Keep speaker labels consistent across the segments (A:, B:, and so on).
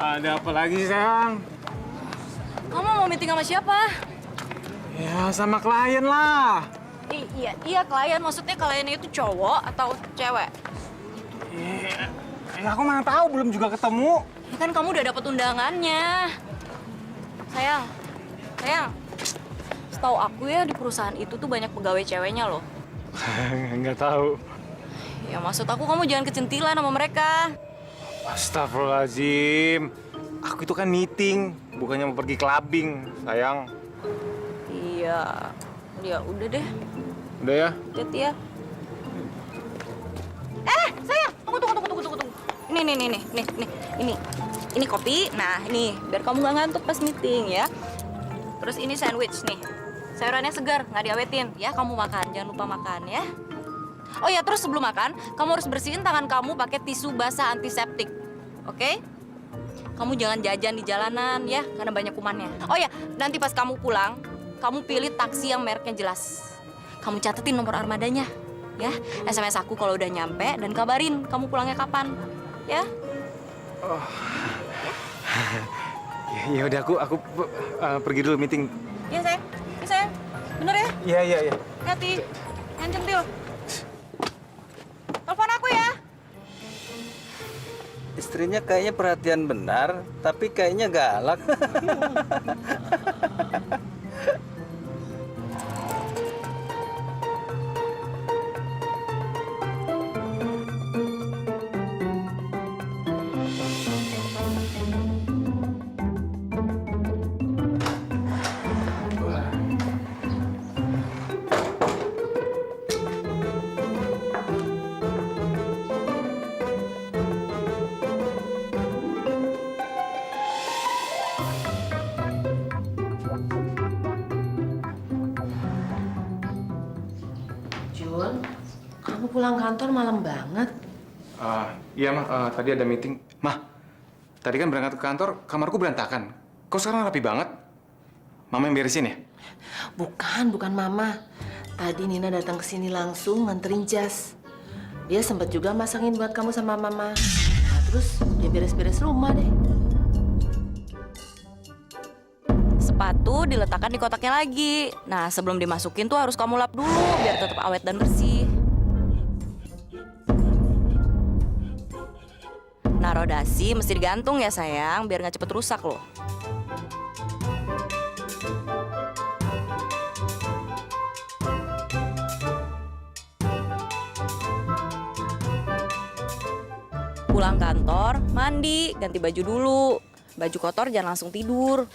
A: Ada apa lagi, sayang?
B: Kamu mau meeting sama siapa?
A: Ya, sama klien lah.
B: Iya klien. Maksudnya kliennya itu cowok atau cewek?
A: Aku mana tahu, belum juga ketemu.
B: Ya kan kamu udah dapet undangannya. Sayang. Setahu aku ya di perusahaan itu tuh banyak pegawai ceweknya loh.
A: Nggak tahu.
B: Ya maksud aku kamu jangan kecentilan sama mereka.
A: Astagfirullahaladzim. Aku itu kan meeting, bukannya mau pergi clubbing, sayang.
B: Iya. Ya udah deh.
A: Udah ya?
B: Hati-hati ya. Sayang, tunggu. Ini kopi. Nah, ini biar kamu nggak ngantuk pas meeting ya. Terus ini sandwich nih. Sayurannya segar, nggak diawetin. Ya, kamu makan. Jangan lupa makan ya. Oh ya, terus sebelum makan, kamu harus bersihin tangan kamu pakai tisu basah antiseptik. Oke? Kamu jangan jajan di jalanan ya, karena banyak kumannya. Oh ya, nanti pas kamu pulang, kamu pilih taksi yang mereknya jelas. Kamu catetin nomor armadanya, ya. SMS aku kalau udah nyampe dan kabarin kamu pulangnya kapan, ya.
A: Ya udah, aku pergi dulu meeting.
B: Iya sayang, bener ya?
A: Iya.
B: Hati, yang centil. Telepon aku ya.
C: Istrinya kayaknya perhatian benar, tapi kayaknya galak.
D: Jun, kamu pulang kantor malam banget.
A: Iya, Mah. Tadi ada meeting. Mah, tadi kan berangkat ke kantor, kamarku berantakan. Kok sekarang rapi banget? Mama yang beresin ya?
D: Bukan Mama. Tadi Nina datang ke sini langsung nganterin jas. Dia sempat juga masangin buat kamu sama Mama. Nah, terus dia beres-beres rumah deh.
B: Sepatu diletakkan di kotaknya lagi. Nah, sebelum dimasukin tuh harus kamu lap dulu biar tetap awet dan bersih. Naruh dasi mesti digantung ya sayang, biar nggak cepet rusak loh. Pulang kantor, mandi, ganti baju dulu. Baju kotor jangan langsung tidur.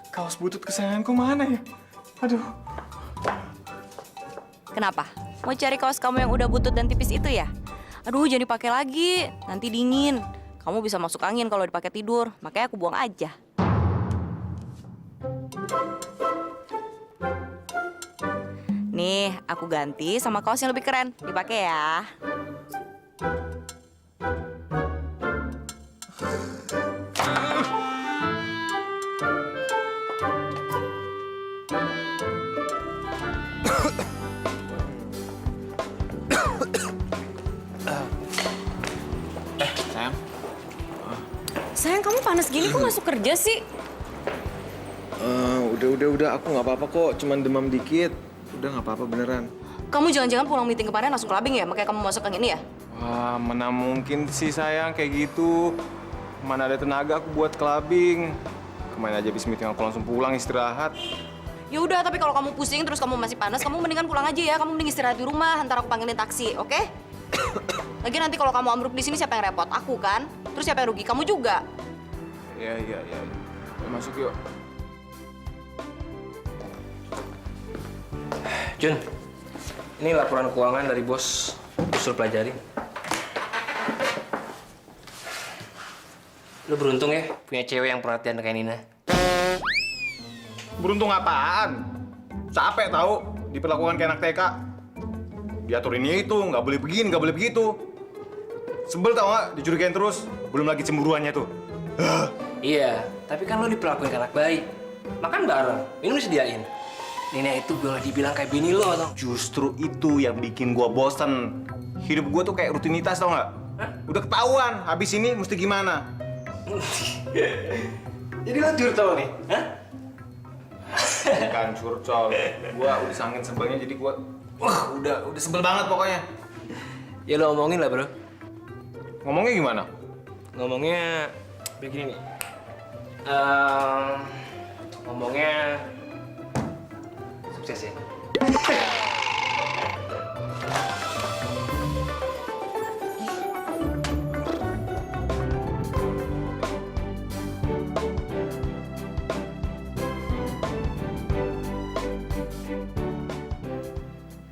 A: Kaos butut kesayanganku mana ya? Aduh.
B: Kenapa? Mau cari kaos kamu yang udah butut dan tipis itu ya? Aduh, jangan dipakai lagi. Nanti dingin. Kamu bisa masuk angin kalau dipakai tidur. Makanya aku buang aja. Nih, aku ganti sama kaos yang lebih keren. Dipakai ya.
A: Sayang.
B: Sayang, kamu panas gini kok masuk kerja sih?
C: Udah. Aku nggak apa-apa kok. Cuman demam dikit. Udah nggak apa-apa beneran.
B: Kamu jangan-jangan pulang meeting kemarin langsung clubbing ya? Makanya kamu masuk yang ini ya?
A: Wah, mana mungkin sih sayang kayak gitu. Mana ada tenaga aku buat clubbing. Kemarin aja habis meeting aku langsung pulang istirahat.
B: Ya udah, tapi kalau kamu pusing terus kamu masih panas, kamu mendingan pulang aja ya. Kamu mending istirahat di rumah, ntar aku panggilin taksi, oke? Lagi nanti kalau kamu ambruk di sini siapa yang repot? Aku kan? Terus siapa yang rugi? Kamu juga.
A: Iya. Masuk yuk.
E: Jun, ini laporan keuangan dari bos. Suruh pelajari. Lu beruntung ya punya cewek yang perhatian kayak Nina.
A: Beruntung apaan? Capek tahu diperlakukan kayak anak TK. diaturin itu, nggak boleh begini, nggak boleh begitu. Sebel tau nggak, dicurigain terus. Belum lagi cemburuannya tuh.
E: Iya, tapi kan lo diperlakuin kayak anak baik. Makan bareng, minum disediain. Nina itu boleh dibilang kayak bini lo tau.
A: Justru itu yang bikin gua bosen. Hidup gua tuh kayak rutinitas tau nggak? Udah ketahuan, habis ini mesti gimana?
E: Jadi lo curcol nih, hah?
A: Bukan curcol. Gua udah sangin sebelnya jadi gua udah sebel banget pokoknya.
E: Ya lo omongin lah, bro.
A: Ngomongnya gimana?
E: Ngomongnya begini nih. Ngomongnya sukses ya.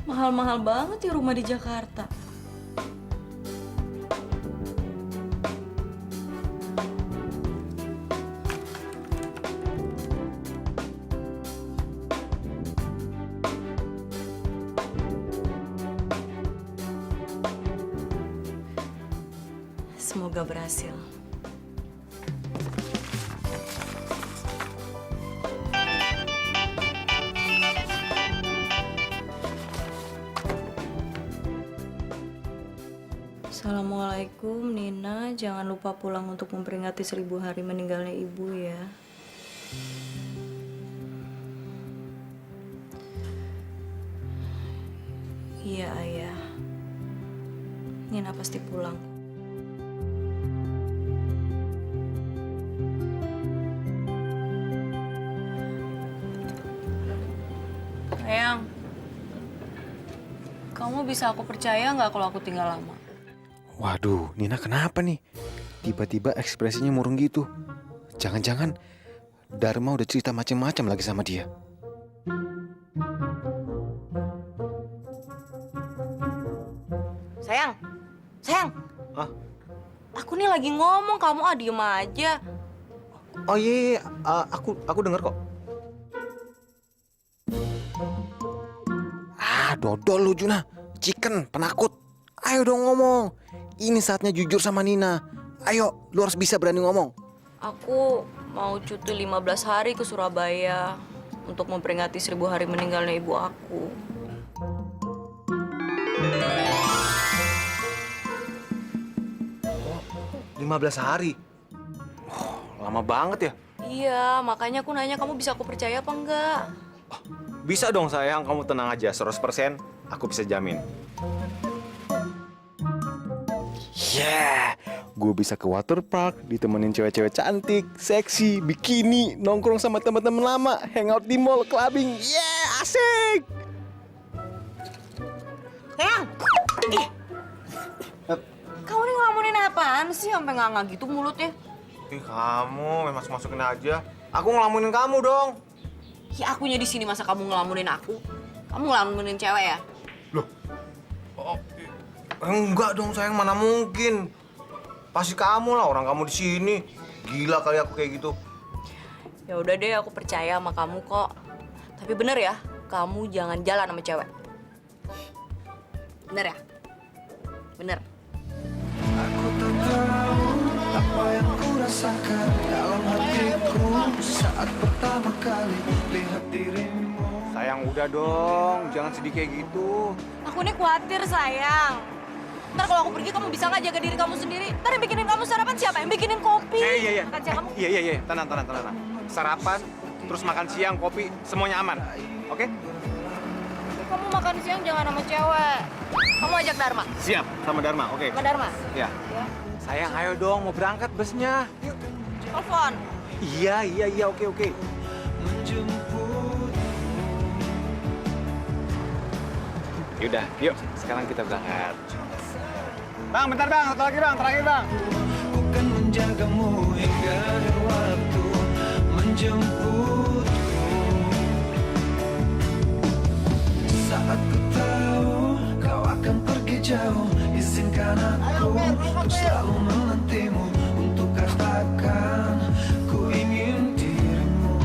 B: Mahal-mahal banget ya rumah di Jakarta. Semoga berhasil. Assalamualaikum, Nina. Jangan lupa pulang untuk memperingati 1000 hari meninggalnya ibu ya. Iya, ayah. Nina pasti pulang. Sayang, kamu bisa aku percaya nggak kalau aku tinggal lama?
A: Waduh, Nina kenapa nih? Tiba-tiba ekspresinya murung gitu. Jangan-jangan Dharma udah cerita macam-macam lagi sama dia.
B: Sayang, sayang.
A: Hah?
B: Aku nih lagi ngomong, kamu diem aja.
A: Oh iya, aku dengar kok. Dodol lu Juna, chicken, penakut. Ayo dong ngomong. Ini saatnya jujur sama Nina. Ayo, lu harus bisa berani ngomong.
B: Aku mau cuti 15 hari ke Surabaya untuk memperingati 1000 hari meninggalnya ibu aku.
A: Oh, 15 hari? Lama banget ya?
B: Iya, makanya aku nanya kamu bisa aku percaya apa enggak?
A: Bisa dong sayang, kamu tenang aja, 100% aku bisa jamin. Yeah, gue bisa ke water park, ditemenin cewek-cewek cantik, seksi, bikini, nongkrong sama teman-teman lama, hangout di mall, clubbing. Yeah, asik.
B: Sayang! Kamu nih ngelamunin apaan sih sampai nganga gitu mulutnya?
A: Kamu masuk-masukin aja. Aku ngelamunin kamu dong.
B: Ya akunya di sini masa kamu ngelamunin aku? Kamu ngelamunin cewek ya?
A: Loh? Enggak dong sayang, mana mungkin. Pasti kamu lah, orang kamu di sini. Gila kali aku kayak gitu.
B: Ya udah deh, aku percaya sama kamu kok. Tapi bener ya, kamu jangan jalan sama cewek. Bener ya? Bener.
F: Aku tak tahu apa yang ku rasakan dalam hatiku saat pertama kali lihat dirimu.
A: Sayang udah dong, jangan sedih kayak gitu.
B: Aku nih khawatir, sayang. Ntar kalau aku pergi, kamu bisa nggak jaga diri kamu sendiri? Ntar yang bikinin kamu sarapan siapa? Yang bikinin kopi?
A: Iya.
B: Makan siang kamu?
A: Iya. Tenang. Sarapan, terus makan siang, kopi, semuanya aman. Oke?
B: Kamu makan siang jangan sama cewek. Kamu ajak Dharma.
A: Siap, sama Dharma, oke.
B: Sama Dharma?
A: Ya.
B: Ya.
A: Sayang, ayo dong, mau berangkat busnya. Yuk.
B: Telepon.
A: Iya, oke. Yaudah, yuk. Sekarang kita berangkat. Bang, bentar bang. Satu lagi bang, terakhir bang.
F: Bukan menjagamu hingga waktu menjemputku. Saat ku tahu kau akan pergi jauh, izinkan aku untuk selalu menantimu untuk katakan ku ingin dirimu.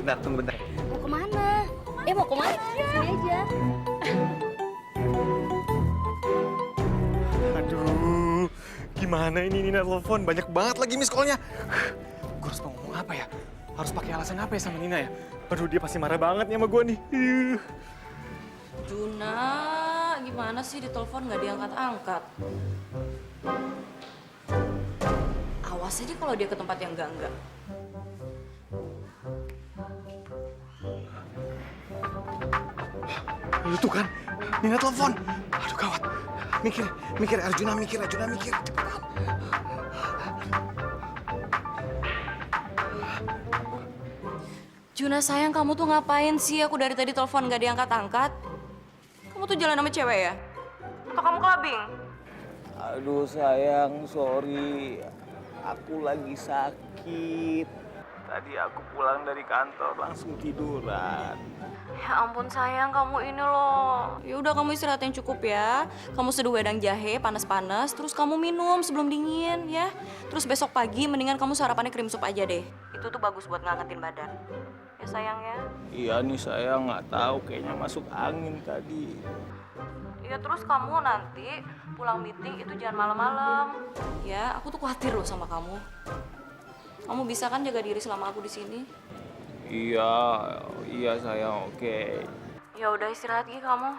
C: bentar, tunggu bentar.
G: Mau kemana? Mau kemana? Sini aja.
A: Aduh, gimana ini Nina telepon? Banyak banget lagi miss call-nya. Gue harus ngomong apa ya? Harus pakai alasan apa ya sama Nina ya? Aduh, dia pasti marah banget nih sama gue nih.
B: Juna, gimana sih ditelepon nggak diangkat-angkat? Awas aja kalau dia ke tempat yang enggak.
A: Itu kan, Nina telepon. Aduh gawat. Mikir Arjuna mikir. Cepetan.
B: Juna sayang, kamu tuh ngapain sih? Aku dari tadi telepon nggak diangkat-angkat. Kamu tuh jalan sama cewek ya? Atau kamu clubbing?
H: Aduh sayang, sorry. Aku lagi sakit. Tadi aku pulang dari kantor langsung tiduran.
B: Ya ampun sayang, kamu ini loh. Ya udah kamu istirahat yang cukup ya. Kamu seduh wedang jahe panas-panas, terus kamu minum sebelum dingin ya. Terus besok pagi mendingan kamu sarapannya krim sup aja deh. Itu tuh bagus buat ngangkatin badan. Ya sayang ya.
H: Iya nih sayang, nggak tahu kayaknya masuk angin tadi.
B: Iya terus kamu nanti pulang meeting itu jangan malam-malam. Ya, aku tuh khawatir loh sama kamu. Kamu bisa kan jaga diri selama aku di sini?
H: Iya sayang, oke.
B: Ya udah istirahat lagi kamu.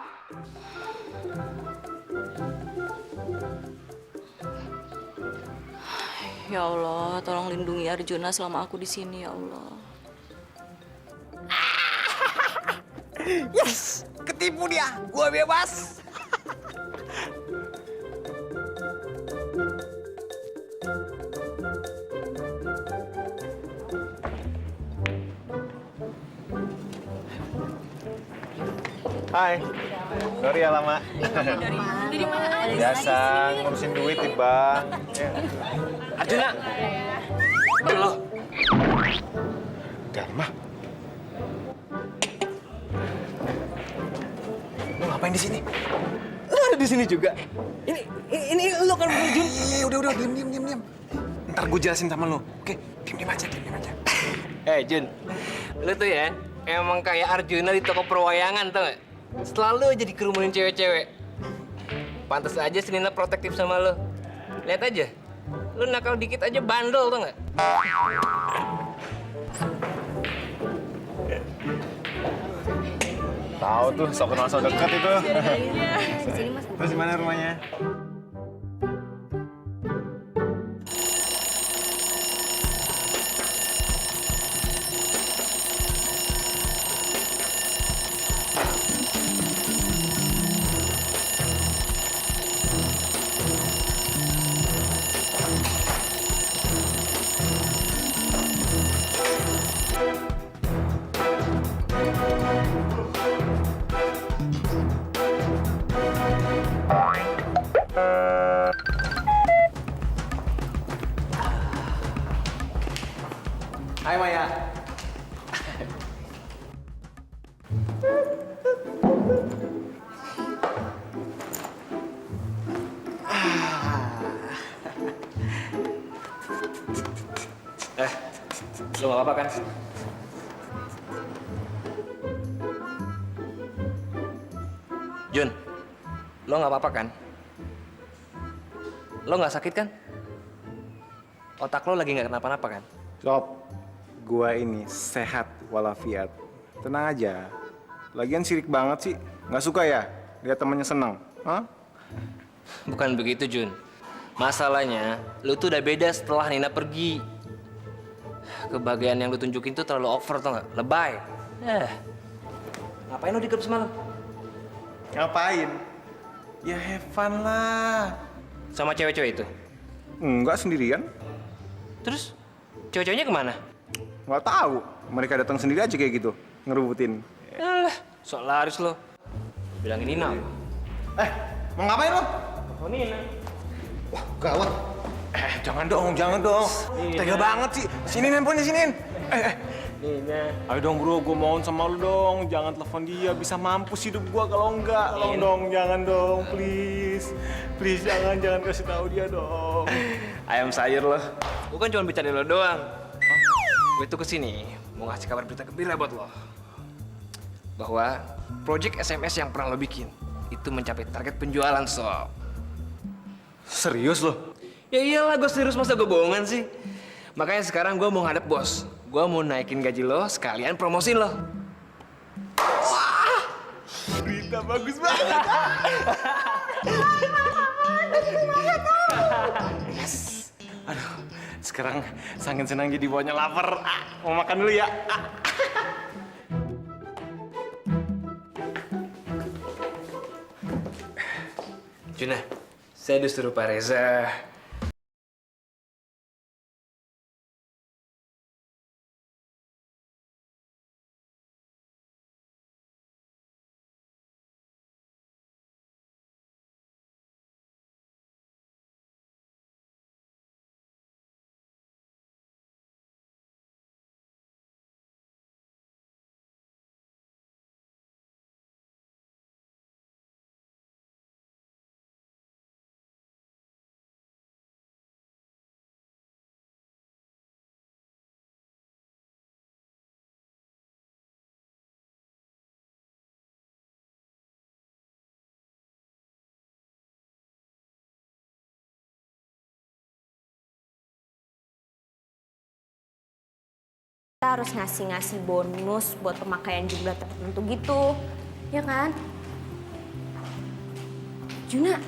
B: Ya Allah, tolong lindungi Arjuna selama aku di sini ya Allah.
A: Yes, ketipu dia. Gua bebas.
C: Hai, sorry ya lama.
G: Dari mana aja?
C: Biasa ngurusin duit nih bang.
E: Arjuna. Loh.
A: Dharma. Lu ngapain di sini?
E: Lu ada di sini juga? Ini lu kan Jun.
A: Udah, diam. Ntar gue jelasin sama lu. Oke, diam aja.
E: Jun, lu tuh ya emang kayak Arjuna di toko perwayangan, tau gak? Selalu aja dikerumunin cewek-cewek. Pantes aja si Nina protektif sama lu. Lihat aja, lu nakal dikit aja bandel, tau gak?
C: Tahu tuh, sok kenal sok dekat itu.
G: Sini mas.
C: Terus gimana rumahnya? Hai Maya.
E: Lu gak apa-apa kan? Jun, lo gak apa-apa kan? Lo gak sakit kan? Otak lo lagi gak kenapa-napa kan?
C: Sob, gua ini sehat walafiat. Tenang aja. Lagian sirik banget sih. Nggak suka ya lihat temennya senang? Hah?
E: Bukan begitu, Jun. Masalahnya, lu tuh udah beda setelah Nina pergi. Kebahagiaan yang lu tunjukin tuh terlalu over, tau gak? Lebay. Ngapain lu di klub semalam?
C: Ngapain? Ya have fun lah.
E: Sama cewek-cewek itu?
C: Enggak sendirian.
E: Terus, cewek-ceweknya kemana?
C: Nggak tahu. Mereka datang sendiri aja kayak gitu, ngerebutin.
E: Alah, sok laris lo. Bilangin Nina.
C: Mau ngapain lo?
E: Oh, Nina.
C: Wah, gawat. Jangan dong. Tega banget sih. Sini handphonenya, siniin.
E: Nina.
C: Ayo dong bro, gue mohon sama lu dong. Jangan telepon dia, bisa mampus hidup gua kalau enggak. Tolong dong, jangan dong, please. Please, jangan kasih tahu dia dong.
E: Ayam sayur lo. Gue kan cuma bicara lo doang. Gue tuh kesini mau ngasih kabar berita gembira buat lo. Bahwa project SMS yang pernah lo bikin itu mencapai target penjualan, Sob.
C: Serius lo?
E: Ya iyalah, gue serius, masa gue bohongan sih? Makanya sekarang gue mau ngadep bos. Gue mau naikin gaji lo, sekalian promosiin lo.
C: Berita bagus banget. Yes. Aduh, sekarang saking senang jadi bawanya lapar. Mau makan dulu ya.
E: Juna, saya disuruh Pak Reza.
G: Kita harus ngasih bonus buat pemakaian jumlah tertentu gitu, ya kan? Juna,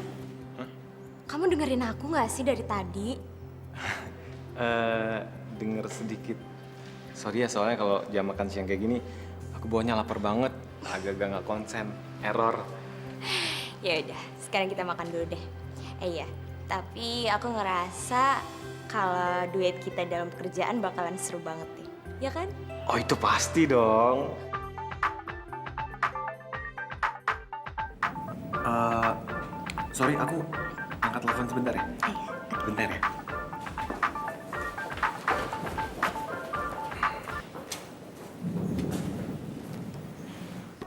G: kamu dengerin aku nggak sih dari tadi?
C: Denger sedikit. Sorry ya, soalnya kalau jam makan siang kayak gini, aku bawanya lapar banget. Agak-agak nggak konsen, error.
G: Ya udah, sekarang kita makan dulu deh. Iya, tapi aku ngerasa kalau duet kita dalam pekerjaan bakalan seru banget nih, ya kan?
C: Oh, itu pasti dong. Sorry, aku angkat telepon sebentar ya. Bentar ya.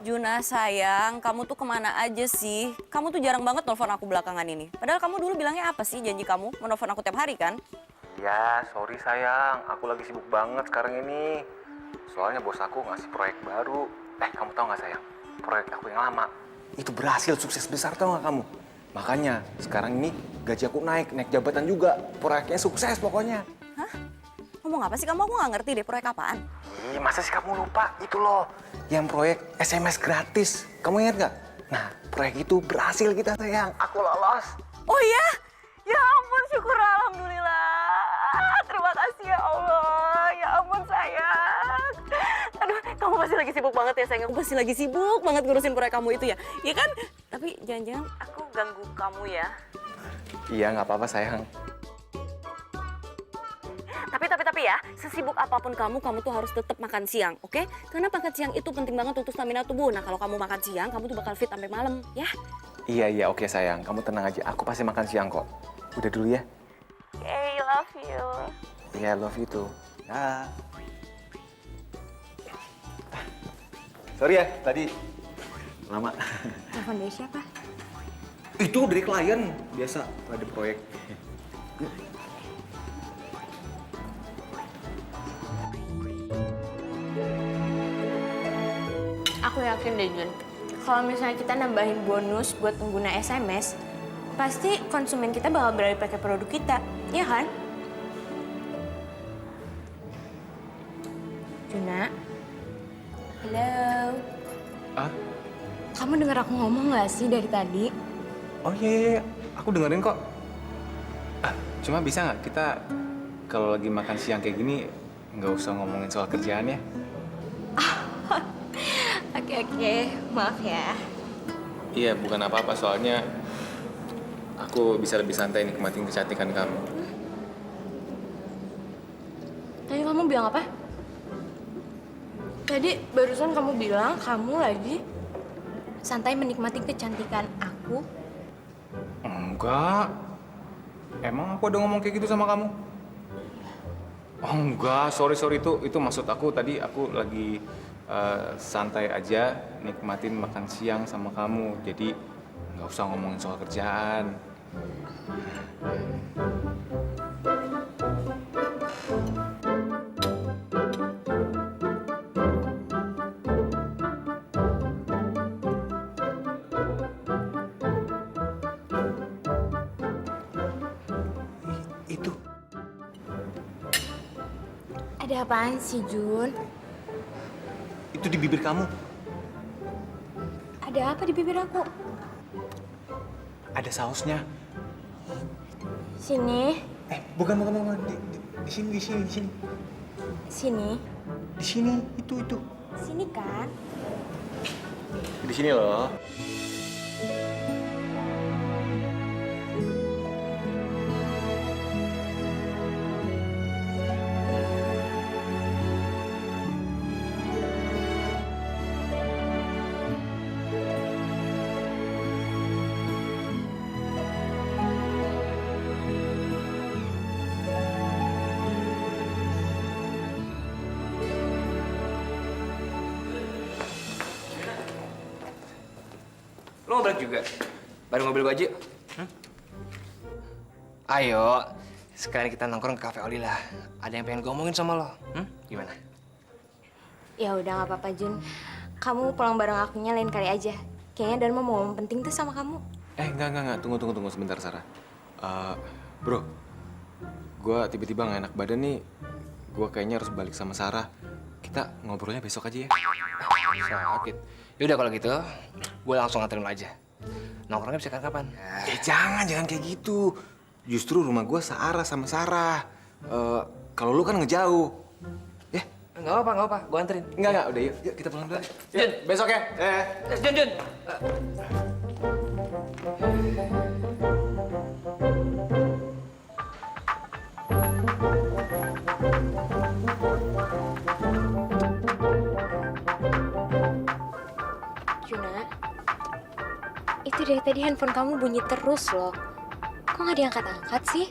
B: Juna sayang, kamu tuh kemana aja sih? Kamu tuh jarang banget nelfon aku belakangan ini. Padahal kamu dulu bilangnya apa sih janji kamu? Mau nelfon aku tiap hari kan?
C: Ya, sorry sayang. Aku lagi sibuk banget sekarang ini. Soalnya bos aku ngasih proyek baru. Kamu tahu nggak sayang? Proyek aku yang lama itu berhasil sukses besar, tau nggak kamu? Makanya sekarang ini gaji aku naik jabatan juga. Proyeknya sukses pokoknya.
B: Hah? Ngomong apa sih kamu? Aku nggak ngerti deh proyek apaan.
C: Ih, masa sih kamu lupa? Itu loh, yang proyek SMS gratis. Kamu ingat nggak? Nah, proyek itu berhasil kita sayang. Aku lolos.
B: Oh iya? Ya ampun, syukur alhamdulillah. Terima kasih ya Allah. Ya ampun sayang. Aduh, kamu pasti lagi sibuk banget ya sayang. Aku pasti lagi sibuk banget ngurusin proyek kamu itu ya. Iya kan? Tapi jangan-jangan aku ganggu kamu ya.
C: Iya, nggak apa-apa sayang.
B: Tapi ya, sesibuk apapun kamu tuh harus tetap makan siang, oke? Karena makan siang itu penting banget untuk stamina tubuh. Nah, kalau kamu makan siang, kamu tuh bakal fit sampai malam, ya?
C: Iya, oke sayang. Kamu tenang aja. Aku pasti makan siang kok. Udah dulu ya.
B: Okay, love you.
C: Iya, love you too. Ya. Sorry ya, tadi lama.
G: Telepon dari siapa?
C: Itu dari klien. Biasa, ada proyek.
G: Aku yakin deh Jun, kalau misalnya kita nambahin bonus buat pengguna SMS, pasti konsumen kita bakal beralih pakai produk kita, ya kan? Juna? Halo?
C: Ah?
G: Kamu dengar aku ngomong nggak sih dari tadi?
C: Oh iya. Aku dengerin kok. Cuma bisa nggak kita kalau lagi makan siang kayak gini nggak usah ngomongin soal kerjaan ya?
G: Oke, maaf ya.
C: Iya, bukan apa-apa. Soalnya aku bisa lebih santai nikmatin kecantikan kamu.
G: Tadi kamu bilang apa? Tadi barusan kamu bilang kamu lagi santai menikmati kecantikan aku.
C: Enggak. Emang aku ada ngomong kayak gitu sama kamu? Oh enggak, sorry itu maksud aku tadi aku lagi santai aja nikmatin makan siang sama kamu. Jadi nggak usah ngomongin soal kerjaan.
G: Ada apaan sih, Jun?
C: Itu di bibir kamu.
G: Ada apa di bibir aku?
C: Ada sausnya.
G: Sini.
C: Bukan. Di sini.
G: Sini.
C: Di sini, itu.
G: Sini kan?
C: Di sini loh.
E: Lo mau balik juga? Bareng mobil gua aja. Ayo, sekarang kita nongkrong ke Cafe Oli lah. Ada yang pengen gua omongin sama lo. Gimana?
G: Ya udah nggak apa-apa, Jun. Kamu pulang bareng akunya lain kali aja. Kayaknya Dharma mau ngomong penting tuh sama kamu.
A: Enggak. Tunggu sebentar, Sarah. Bro, gue tiba-tiba gak enak badan nih. Gue kayaknya harus balik sama Sarah. Kita ngobrolnya besok aja ya.
E: Sakit. Yaudah kalau gitu, gue langsung nganterin lo aja. Nongkrongnya bisa kapan?
A: Jangan kayak gitu. Justru rumah gue searah sama Sarah. Kalau lu kan ngejauh. Ya,
E: Nggak apa, gue anterin.
A: enggak. Udah yuk kita pulang dulu.
E: Jun.
A: Besok ya.
E: Jun.
G: Juna, itu dari tadi handphone kamu bunyi terus loh. Kok nggak diangkat-angkat sih?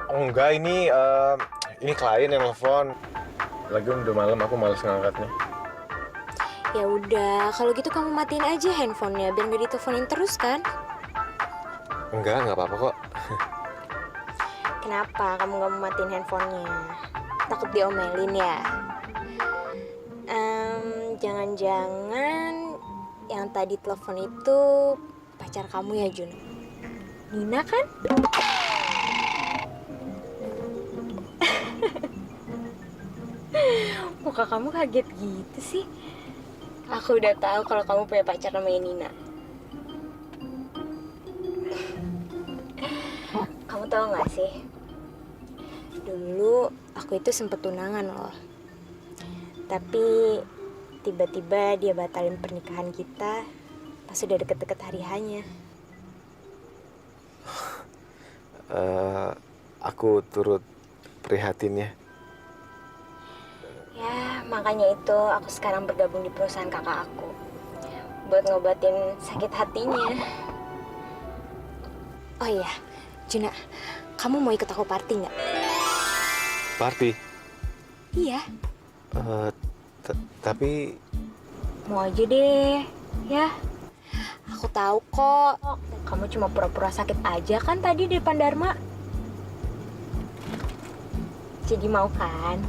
A: Oh enggak, ini klien yang nelfon. Lagi udah malam, aku males ngangkatnya.
G: Ya udah, kalau gitu kamu matiin aja handphonenya biar nggak diteleponin terus kan?
A: Enggak apa-apa kok.
G: Kenapa kamu nggak mau matiin handphonenya? Takut diomelin ya? Jangan-jangan yang tadi telepon itu pacar kamu ya, Jun? Nina kan? Muka kamu kaget gitu sih. Aku udah tahu kalau kamu punya pacar namanya Nina. Kamu tahu nggak sih? Dulu aku itu sempet tunangan loh. Tapi tiba-tiba dia batalin pernikahan kita pas udah deket-deket hari hanya.
A: Aku turut prihatin ya.
G: Ya, makanya itu aku sekarang bergabung di perusahaan kakak aku buat ngobatin sakit hatinya. Oh iya, Juna, kamu mau ikut aku party nggak?
A: Party?
G: Iya.
A: Tapi
G: Mau aja deh, ya. Aku tahu kok, kamu cuma pura-pura sakit aja kan tadi di depan Dharma. Jadi mau kan?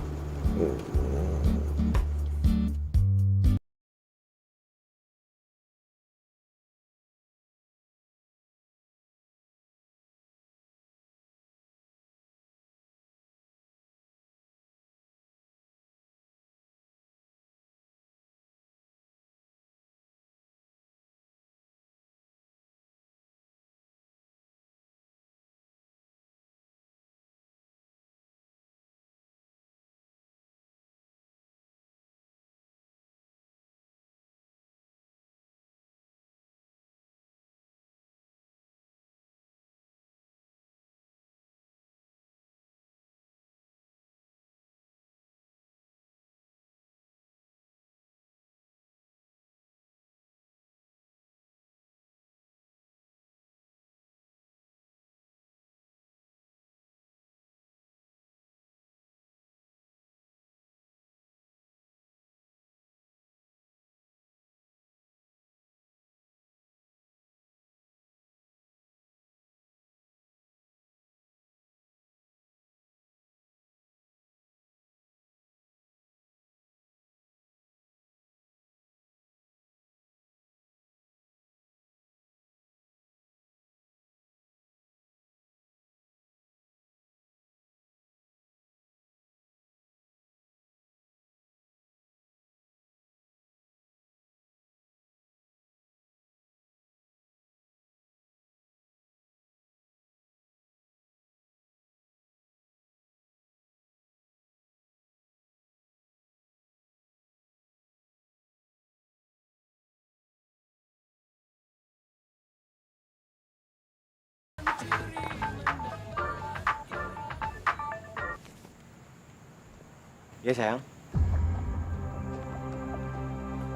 C: Ya sayang.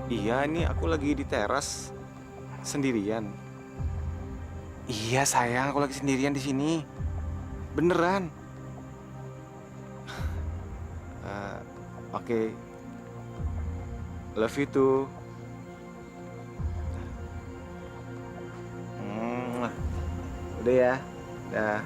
C: Iya, ini aku lagi di teras sendirian. Iya sayang, aku lagi sendirian di sini. Beneran. Oke. Love you too. Udah ya. Dah.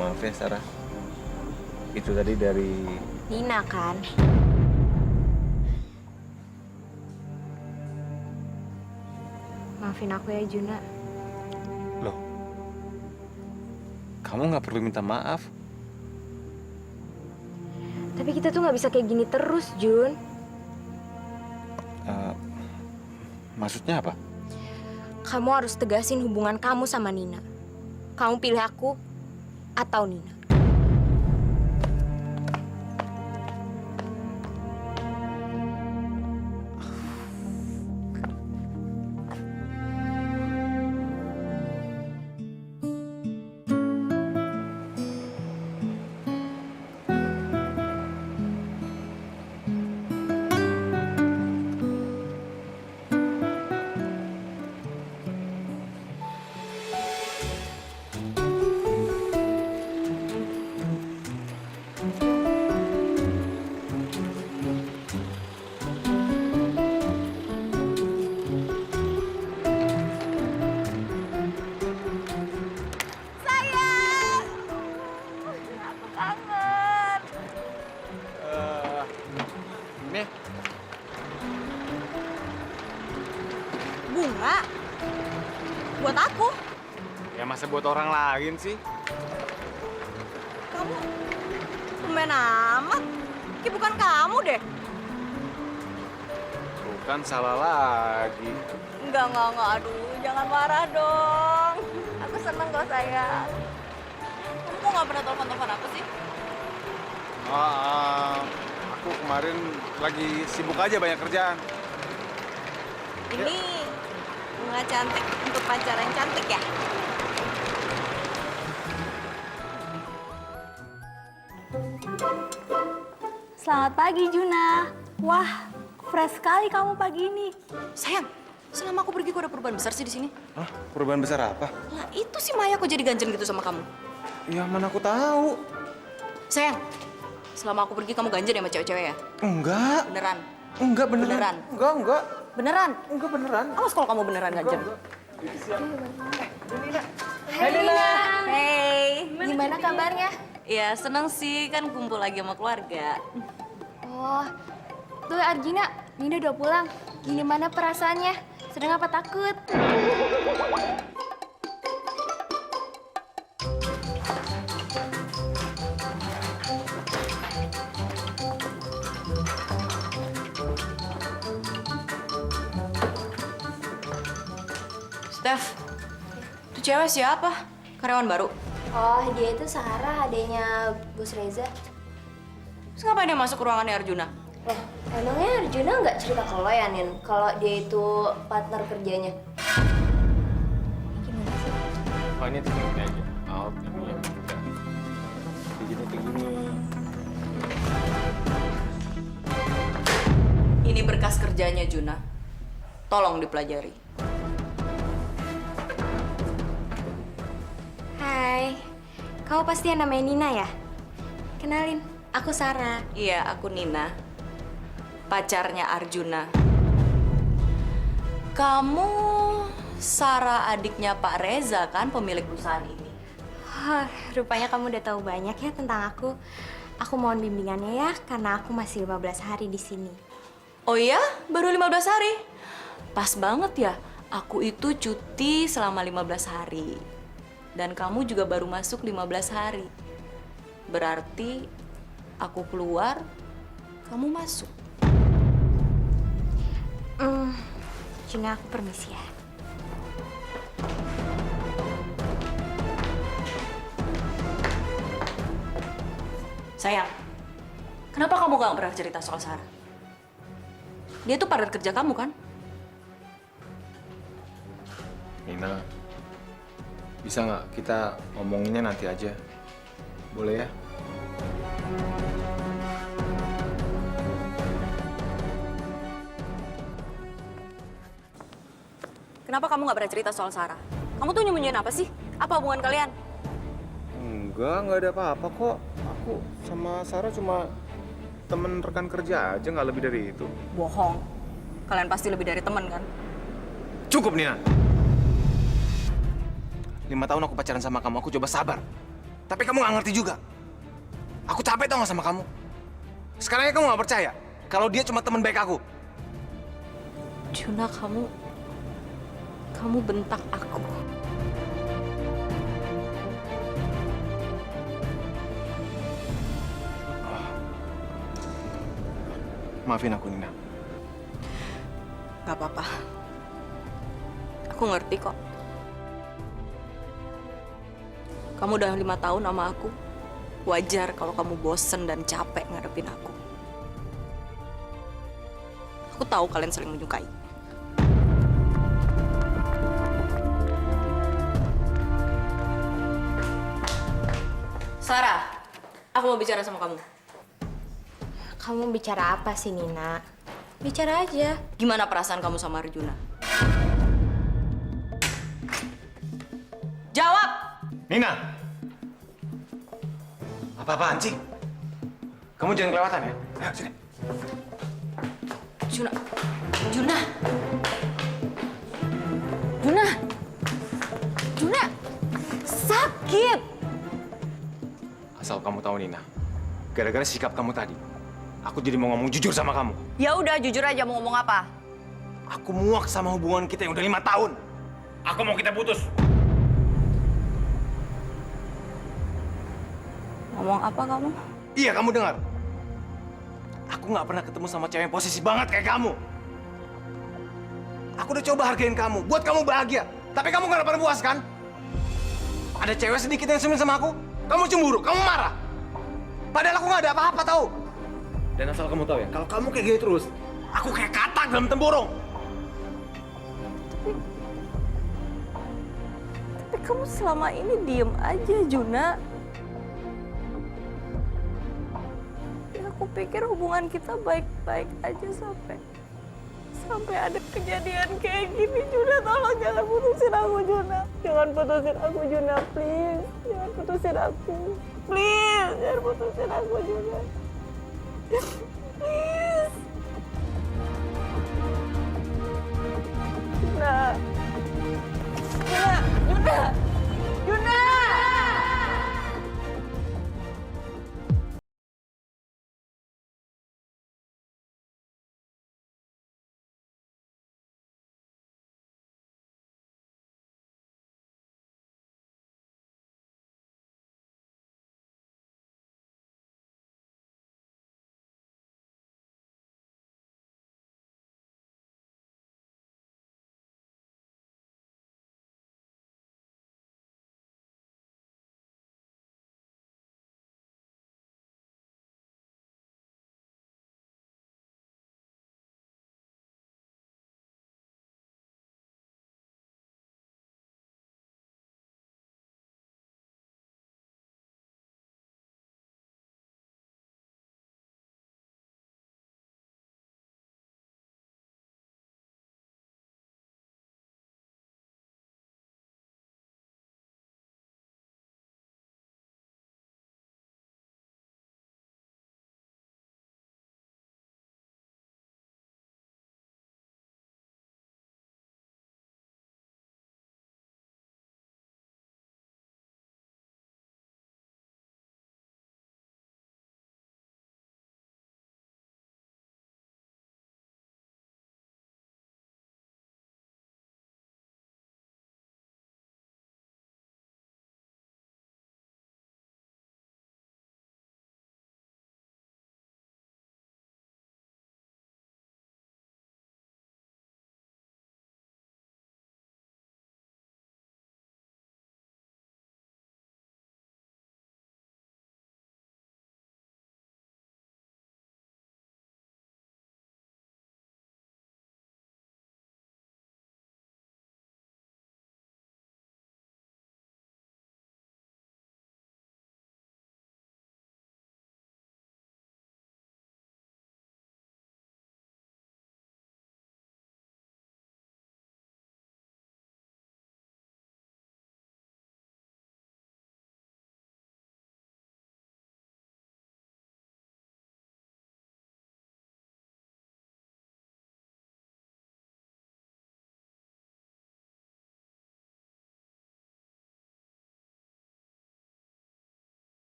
C: Maaf ya Sarah. Itu tadi dari
G: Nina kan? Maafin aku ya, Juna.
C: Loh. Kamu nggak perlu minta maaf.
G: Tapi kita tuh nggak bisa kayak gini terus, Jun.
C: Maksudnya apa?
G: Kamu harus tegasin hubungan kamu sama Nina. Kamu pilih aku atau Nina.
C: Ini
B: Bunga? Buat aku?
C: ya masa buat orang lain sih?
B: Kamu tumben amat. Kayak bukan kamu deh.
C: Bukan salah lagi.
B: Enggak. Aduh, jangan marah dong. Aku seneng kok, sayang. Kamu kok nggak pernah telepon aku sih?
C: Aku kemarin lagi sibuk aja banyak kerjaan.
B: Ini bunga cantik untuk pacar yang cantik ya?
I: Selamat pagi, Juna. Wah, fresh sekali kamu pagi ini.
B: Sayang, selama aku pergi kok ada perubahan besar sih di sini?
C: Hah? Perubahan besar apa?
B: Lah itu si Maya kok jadi ganjen gitu sama kamu?
C: Ya mana aku tahu.
B: Sayang, selama aku pergi kamu ganjen ya sama cewek-cewek ya?
C: Enggak.
B: Beneran?
C: Enggak beneran.
B: Beneran?
C: Enggak.
B: Beneran?
C: Enggak beneran.
B: Awas kalau kamu beneran ganjen.
G: Hai Nina.
B: Hey,
G: Gimana kabarnya?
B: ya seneng sih kan kumpul lagi sama keluarga.
I: Oh, tuh Arjuna, Nina udah pulang. Gimana perasaannya? Sedang apa takut?
B: Steph, tuh cewek siapa? Karyawan baru?
G: Oh, dia itu Sarah, adanya Bos Reza.
B: Terus ngapain dia masuk ke ruangannya Arjuna?
G: Loh, emangnya Arjuna nggak cerita ke lo ya, Nin? Kalau dia itu partner kerjanya?
C: Oh ini tuh gini aja. Out ini ya. Kayak gini.
B: Ini berkas kerjanya Juna. Tolong dipelajari.
G: Hai, kamu pasti yang namanya Nina ya? Kenalin, aku Sarah.
B: Iya, aku Nina. Pacarnya Arjuna. Kamu Sarah adiknya Pak Reza kan pemilik perusahaan ini?
G: Rupanya kamu udah tahu banyak ya tentang aku. Aku mohon bimbingannya ya, karena aku masih 15 hari di sini.
B: Oh iya? Baru 15 hari? Pas banget ya. Aku itu cuti selama 15 hari. Dan kamu juga baru masuk 15 hari. Berarti aku keluar, kamu masuk.
G: Juna, aku permisi ya.
B: Sayang, kenapa kamu gak pernah cerita soal Sarah? Dia tuh partner kerja kamu kan?
C: Nina, bisa nggak kita ngomonginnya nanti aja? Boleh ya?
B: Kenapa kamu nggak pernah cerita soal Sarah? Kamu tuh nyembunyiin apa sih? Apa hubungan kalian?
C: Nggak ada apa-apa kok. Aku sama Sarah cuma temen rekan kerja aja, nggak lebih dari itu.
B: Bohong. Kalian pasti lebih dari teman kan?
C: Cukup, Nina. 5 tahun aku pacaran sama kamu, aku coba sabar. Tapi kamu nggak ngerti juga. Aku capek tau nggak sama kamu. Sekarang kamu nggak percaya kalau dia cuma teman baik aku.
B: Juna, kamu bentak aku.
C: Maafin aku, Nina.
B: Gak apa-apa. Aku ngerti kok. Kamu udah 5 tahun sama aku. Wajar kalau kamu bosen dan capek ngadepin aku. Aku tahu kalian saling menyukai. Sarah, aku mau bicara sama kamu.
G: Kamu bicara apa sih, Nina? Bicara aja.
B: Gimana perasaan kamu sama Arjuna? Jawab!
C: Nina! Apa-apaan sih? Kamu jangan kelewatan ya. Ayo, sini.
B: Juna. Juna. Juna. Juna. Sakit.
C: Asal kamu tahu, Nina. Gara-gara sikap kamu tadi, aku jadi mau ngomong jujur sama kamu.
B: Ya udah, jujur aja mau ngomong apa?
C: Aku muak sama hubungan kita yang udah 5 tahun. Aku mau kita putus.
B: Ngomong apa kamu?
C: Iya, kamu dengar. Aku nggak pernah ketemu sama cewek yang posisi banget kayak kamu. Aku udah coba hargain kamu, buat kamu bahagia. Tapi kamu nggak pernah puas, kan? Ada cewek sedikit yang semen sama aku, kamu cemburu, kamu marah. Padahal aku nggak ada apa-apa, tahu? Dan asal kamu tahu ya, kalau kamu kayak gini terus, aku kayak katak dalam tempurung.
B: Tapi kamu selama ini diem aja, Juna. Ya, aku pikir hubungan kita baik-baik aja sampai ada kejadian kayak gini. Juna, tolong jangan putusin aku, Juna. Jangan putusin aku, Juna, please. Jangan putusin aku. Please, jangan putusin aku, Juna. Please. Juna. Juna. Juna. Juna.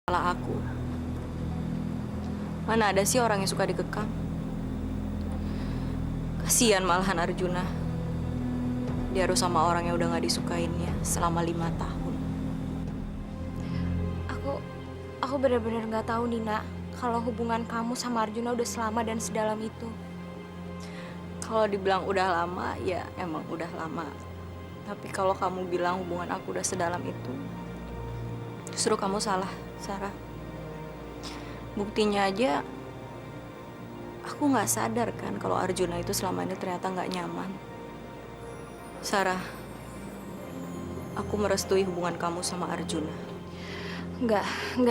B: salah aku. Mana ada sih orang yang suka dikekang? Kasihan malahan Arjuna. Dia harus sama orang yang udah gak disukainnya selama 5 tahun.
G: Aku benar-benar nggak tahu Nina kalau hubungan kamu sama Arjuna udah selama dan sedalam itu.
B: Kalau dibilang udah lama, ya emang udah lama. Tapi kalau kamu bilang hubungan aku udah sedalam itu, justru kamu salah, Sarah. Buktinya aja, aku nggak sadar kan kalau Arjuna itu selama ini ternyata nggak nyaman. Sarah, aku merestui hubungan kamu sama Arjuna.
G: Enggak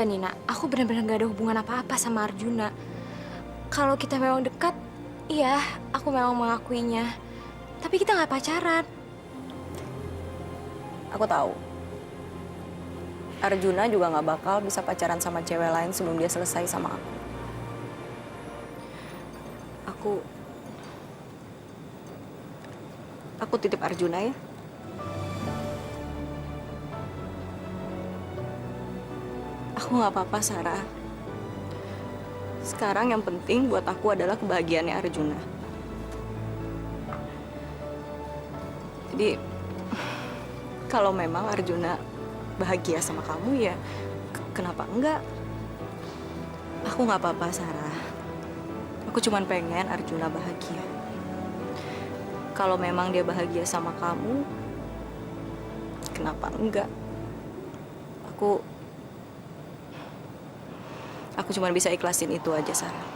G: Nina. Aku benar-benar nggak ada hubungan apa-apa sama Arjuna. Kalau kita memang dekat, iya, aku memang mengakuinya. Tapi kita nggak pacaran.
B: Aku tahu. Arjuna juga nggak bakal bisa pacaran sama cewek lain sebelum dia selesai sama aku. Aku titip Arjuna ya. Aku nggak apa-apa, Sarah. Sekarang yang penting buat aku adalah kebahagiaannya Arjuna. Jadi, kalau memang Arjuna bahagia sama kamu, ya kenapa enggak? Aku nggak apa-apa, Sarah. Aku cuma pengen Arjuna bahagia. Kalau memang dia bahagia sama kamu, kenapa enggak? Aku cuma bisa ikhlasin itu aja, Sarah.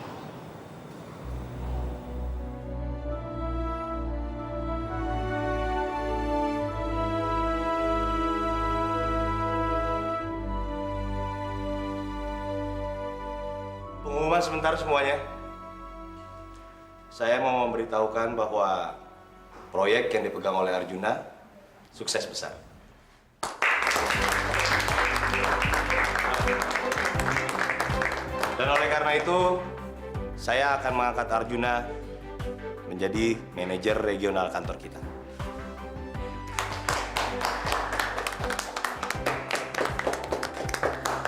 J: Pengumuman sebentar semuanya. Saya mau memberitahukan bahwa proyek yang dipegang oleh Arjuna sukses besar. Dan oleh karena itu, saya akan mengangkat Arjuna menjadi manajer regional kantor kita.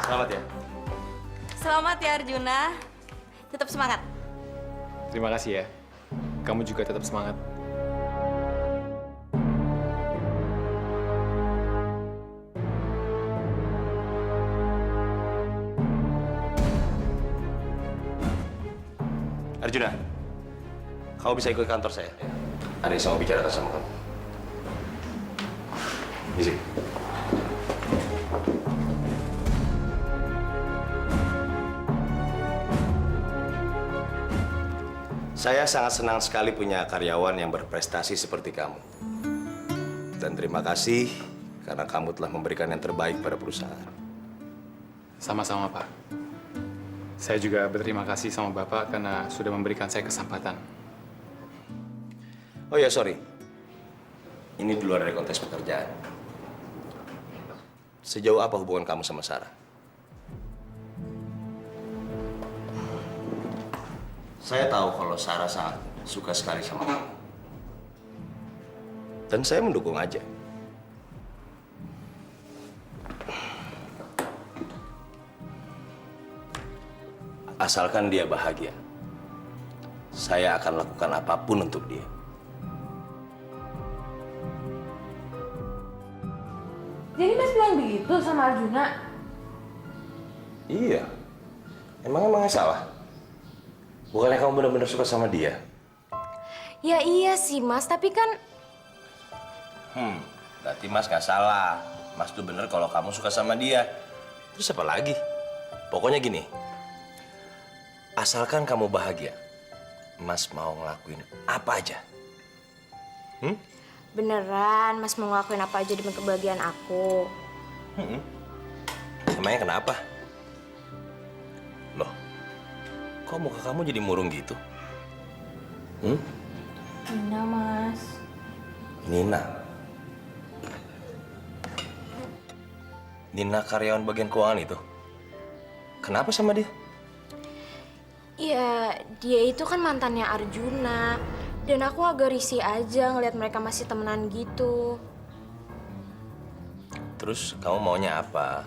J: Selamat ya.
B: Selamat ya, Arjuna. Tetap semangat.
A: Terima kasih ya. Kamu juga tetap semangat.
J: Arjuna, kamu bisa ikut kantor saya. Ada yang saya mau bicarakan sama kamu. Isi. Saya sangat senang sekali punya karyawan yang berprestasi seperti kamu. Dan terima kasih karena kamu telah memberikan yang terbaik pada perusahaan.
A: Sama-sama, Pak. Saya juga berterima kasih sama Bapak karena sudah memberikan saya kesempatan.
J: Oh ya, sorry. Ini di luar dari konteks pekerjaan. Sejauh apa hubungan kamu sama Sarah? Saya tahu kalau Sarah sangat suka sekali sama kamu. Dan saya mendukung aja. Asalkan dia bahagia, saya akan lakukan apapun untuk dia.
D: Jadi Mas bilang begitu sama Arjuna?
J: Iya. Emangnya salah? Bukannya kamu benar-benar suka sama dia?
G: Ya iya sih Mas, tapi kan
J: Berarti Mas nggak salah. Mas tuh bener kalau kamu suka sama dia. Terus apa lagi? Pokoknya gini. Asalkan kamu bahagia, Mas mau ngelakuin apa aja.
G: beneran Mas mau ngelakuin apa aja demi kebahagiaan aku.
J: Emangnya kenapa? Loh, kok muka kamu jadi murung gitu?
G: Nina, Mas.
J: Nina. Nina karyawan bagian keuangan itu. Kenapa sama dia?
G: Iya, dia itu kan mantannya Arjuna. Dan aku agak risih aja ngeliat mereka masih temenan gitu.
J: Terus kamu maunya apa?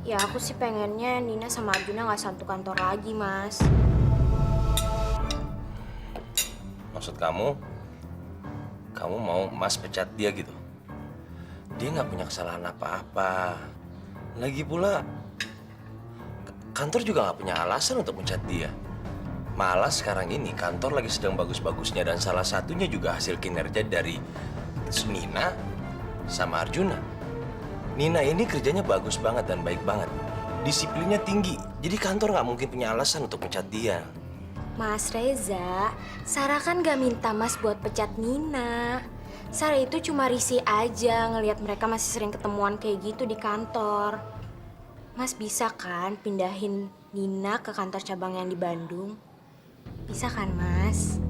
G: Ya aku sih pengennya Nina sama Arjuna nggak satu kantor lagi, Mas.
J: Maksud kamu mau Mas pecat dia gitu? Dia nggak punya kesalahan apa-apa. Lagi pula, kantor juga nggak punya alasan untuk mencat dia. Malah sekarang ini kantor lagi sedang bagus-bagusnya dan salah satunya juga hasil kinerja dari Nina sama Arjuna. Nina ini kerjanya bagus banget dan baik banget. Disiplinnya tinggi, jadi kantor nggak mungkin punya alasan untuk mencat dia.
G: Mas Reza, Sarah kan gak minta Mas buat pecat Nina. Sarah itu cuma risih aja ngelihat mereka masih sering ketemuan kayak gitu di kantor. Mas bisa kan pindahin Nina ke kantor cabang yang di Bandung? Bisa kan, Mas?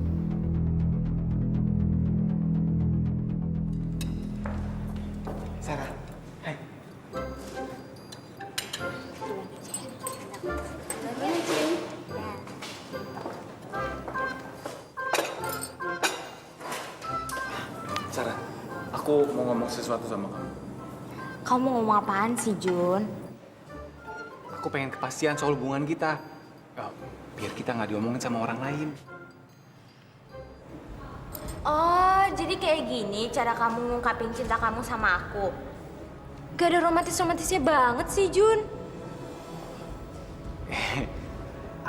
C: Sarah, hai. Sarah, aku mau ngomong sesuatu sama kamu.
G: Kamu mau ngomong apaan sih, Jun?
C: Aku pengen kepastian soal hubungan kita. Biar kita nggak diomongin sama orang lain.
G: Oh, jadi kayak gini cara kamu ngungkapin cinta kamu sama aku? Gak ada romantis-romantisnya banget sih, Jun.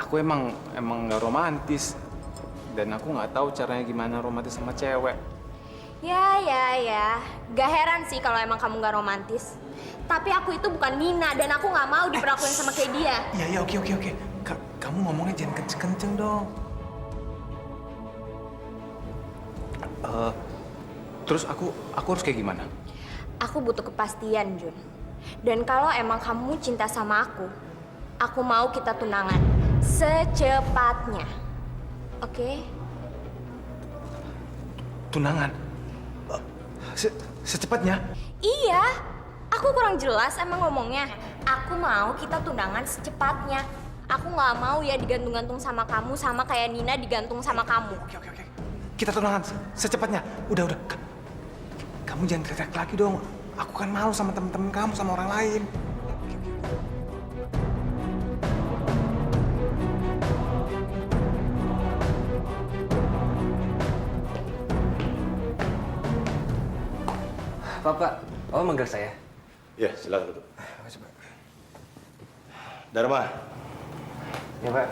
C: Aku emang nggak romantis. Dan aku nggak tahu caranya gimana romantis sama cewek.
G: Ya. Gak heran sih kalau emang kamu gak romantis. Tapi aku itu bukan Nina dan aku gak mau diperlakuin sama kayak dia.
C: Iya, oke. Kamu ngomongnya jangan kenceng-kenceng dong. Terus aku harus kayak gimana?
G: Aku butuh kepastian, Jun. Dan kalau emang kamu cinta sama aku mau kita tunangan secepatnya. Oke?
C: Tunangan? Secepatnya?
G: Iya, aku kurang jelas emang ngomongnya. Aku mau kita tunangan secepatnya. Aku nggak mau ya digantung-gantung sama kamu sama kayak Nina digantung sama kamu.
C: Oke. Kita tunangan secepatnya. Udah. Kamu jangan teriak lagi dong. Aku kan malu sama temen-temen kamu, sama orang lain.
E: Pak, manggil saya.
J: Ya, silakan duduk. Dharma,
E: Ya, Pak.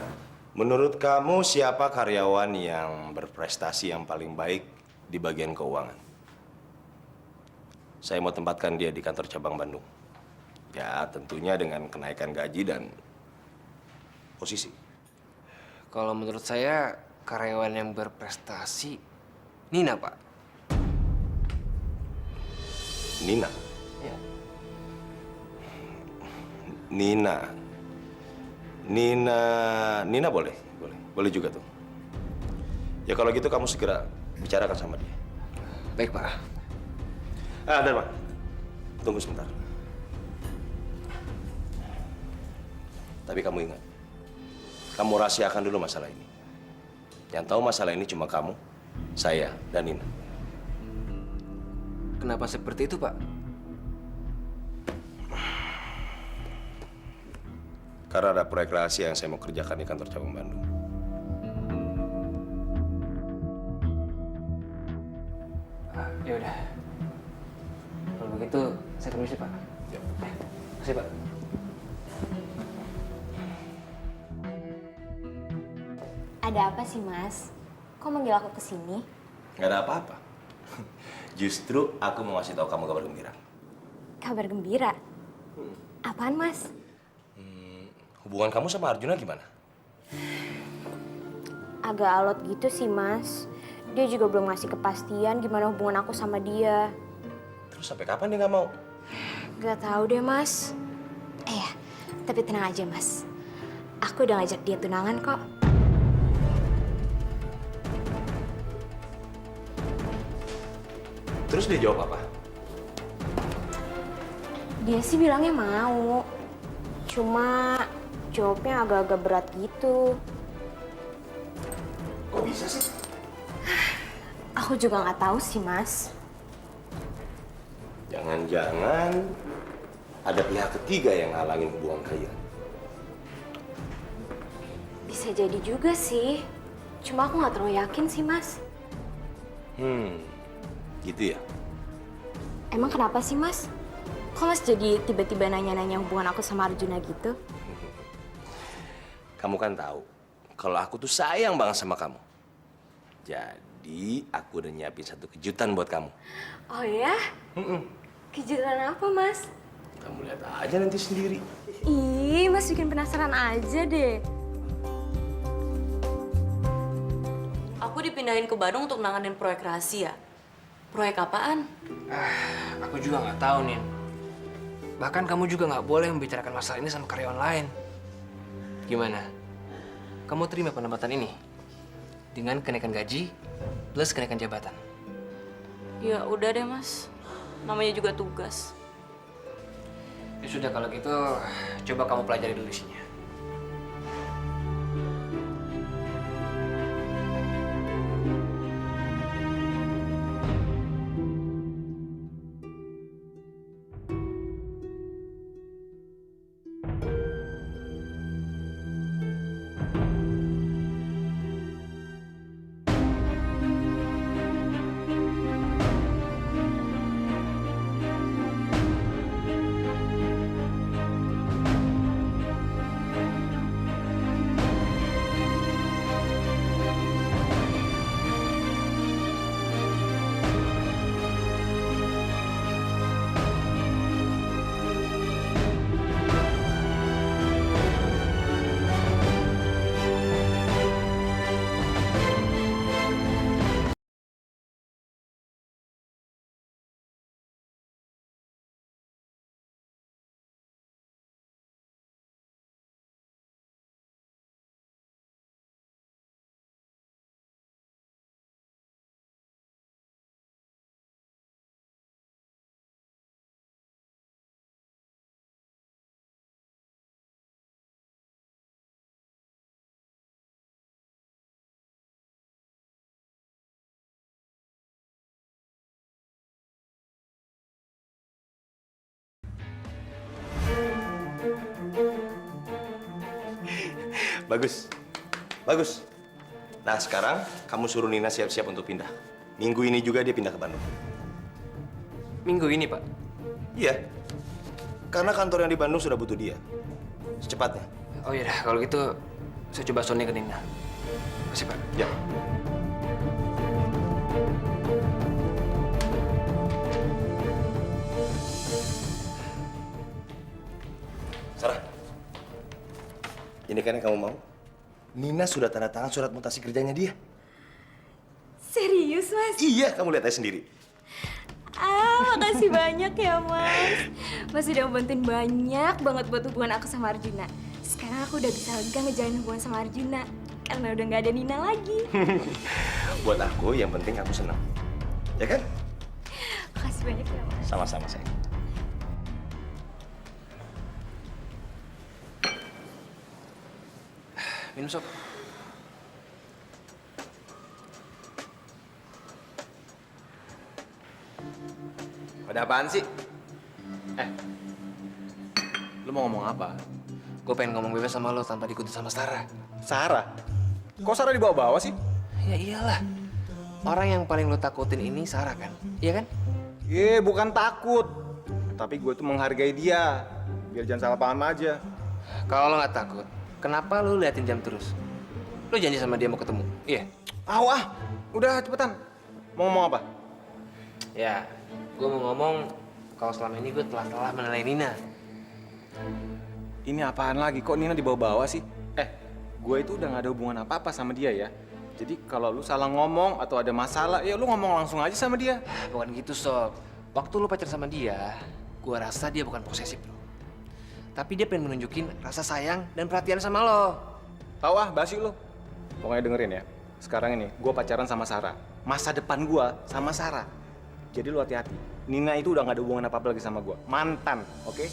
J: menurut kamu siapa karyawan yang berprestasi yang paling baik di bagian keuangan? Saya mau tempatkan dia di kantor cabang Bandung. Ya, tentunya dengan kenaikan gaji dan posisi.
E: Kalau menurut saya, karyawan yang berprestasi, Nina, Pak.
J: Nina?
E: Ya.
J: Nina boleh juga tuh. Ya kalau gitu kamu segera bicarakan sama dia.
E: Baik, Pak.
J: Dharma, tunggu sebentar. Tapi kamu ingat, kamu rahasiakan dulu masalah ini. Yang tahu masalah ini cuma kamu, saya, dan Nina.
E: Kenapa seperti itu, Pak?
J: Karena ada proyek rahasia yang saya mau kerjakan di kantor cabang Bandung.
E: Ya udah. Kalau begitu, saya permisi, Pak.
J: Ya.
E: Makasih, Pak.
G: Ada apa sih, Mas? Kok manggil aku ke sini?
J: Nggak ada apa-apa. Justru aku mau ngasih tahu kamu kabar gembira.
G: Kabar gembira? Apaan, Mas?
J: Hubungan kamu sama Arjuna gimana?
G: Agak alot gitu sih, Mas. Dia juga belum ngasih kepastian gimana hubungan aku sama dia.
J: Terus sampai kapan dia nggak mau?
G: Gak tahu deh, Mas. Tapi tenang aja, Mas. Aku udah ngajak dia tunangan kok.
J: Terus dia jawab apa?
G: Dia sih bilangnya mau. Cuma jawabnya agak-agak berat gitu.
J: Kok bisa sih?
G: Aku juga nggak tahu sih, Mas.
J: Jangan-jangan ada pihak ketiga yang ngalangin hubungan kalian.
G: Bisa jadi juga sih. Cuma aku nggak terlalu yakin sih, Mas.
J: Gitu ya?
G: Emang kenapa sih, Mas? Kok Mas jadi tiba-tiba nanya-nanya hubungan aku sama Arjuna gitu?
J: Kamu kan tahu kalau aku tuh sayang banget sama kamu. Jadi aku udah nyiapin satu kejutan buat kamu.
G: Oh ya? Kejutan apa, Mas?
J: Kamu lihat aja nanti sendiri.
G: Ih, Mas bikin penasaran aja deh.
B: Aku dipindahin ke Bandung untuk nanganin proyek rahasia. Proyek apaan?
E: Aku juga nggak tahu, Nin. Bahkan kamu juga nggak boleh membicarakan masalah ini sama karyawan lain. Gimana? Kamu terima penempatan ini? Dengan kenaikan gaji plus kenaikan jabatan.
B: Ya udah deh, Mas. Namanya juga tugas.
E: Ya sudah kalau gitu, coba kamu pelajari dulu isinya.
J: Bagus. Bagus. Nah, sekarang kamu suruh Nina siap-siap untuk pindah. Minggu ini juga dia pindah ke Bandung.
E: Minggu ini, Pak.
J: Iya. Karena kantor yang di Bandung sudah butuh dia. Secepatnya.
E: Oh iya, kalau gitu saya coba soundnya ke Nina. Makasih, Pak.
J: Ya. Sarah. Ini kan yang kamu mau? Nina sudah tanda tangan surat mutasi kerjanya dia.
G: Serius, Mas?
J: Iya, kamu lihat aja sendiri.
G: Makasih banyak ya, Mas. Mas udah bantuin banyak banget buat hubungan aku sama Arjuna. Sekarang aku udah bisa lega ngejalin hubungan sama Arjuna. Karena udah nggak ada Nina lagi.
J: Buat aku, yang penting aku senang. Ya kan?
G: Makasih banyak ya, Mas.
J: Sama-sama, sayang.
E: Minum sop.
A: Ada apaan sih? Lu mau ngomong apa?
E: Gue pengen ngomong bebas sama lo tanpa diikuti sama Sarah.
A: Sarah? Kok Sarah dibawa-bawa sih?
E: Ya iyalah. Orang yang paling lo takutin ini Sarah kan? Iya kan?
A: Bukan takut. Tapi gue tuh menghargai dia. Biar jangan salah paham aja.
E: Kalau lo nggak takut, kenapa lo liatin jam terus? Lo janji sama dia mau ketemu? Iya?
A: Udah cepetan. Mau ngomong apa?
E: Ya, gue mau ngomong kalau selama ini gue telah menilai Nina.
A: Ini apaan lagi? Kok Nina dibawa-bawa sih? Gue itu udah gak ada hubungan apa-apa sama dia ya. Jadi kalau lu salah ngomong atau ada masalah, ya lu ngomong langsung aja sama dia.
E: Bukan gitu, Sob. Waktu lo pacar sama dia, gue rasa dia bukan posesif, bro. Tapi dia pengen menunjukin rasa sayang dan perhatian sama lo.
A: Tahu basi lu. Pokoknya dengerin ya. Sekarang ini, gue pacaran sama Sarah. Masa depan gue sama Sarah. Jadi lu hati-hati. Nina itu udah gak ada hubungan apa-apa lagi sama gue. Mantan, oke?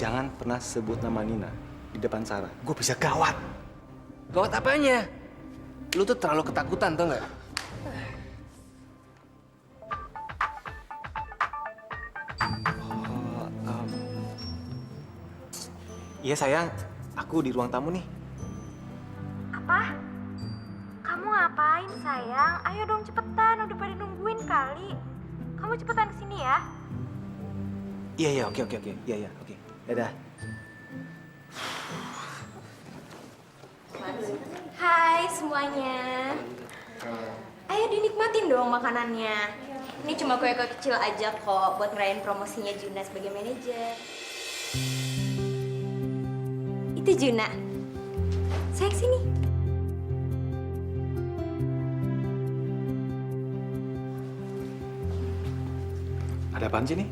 A: Jangan pernah sebut nama Nina di depan Sarah. Gue bisa gawat.
E: Gawat apanya? Lu tuh terlalu ketakutan, tau nggak?
A: Iya sayang, aku di ruang tamu nih.
G: Apa? Kamu ngapain sayang? Ayo dong cepetan, udah pada nungguin kali. Kamu cepetan kesini ya.
A: Iya, oke. Iya, oke. Dadah.
G: Hai semuanya. Ayo dinikmatin dong makanannya. Ini cuma kue-kue kecil aja kok buat ngerayain promosinya Juna sebagai manajer. Itu Juna. Sayang sini.
A: Ada apaan sih nih?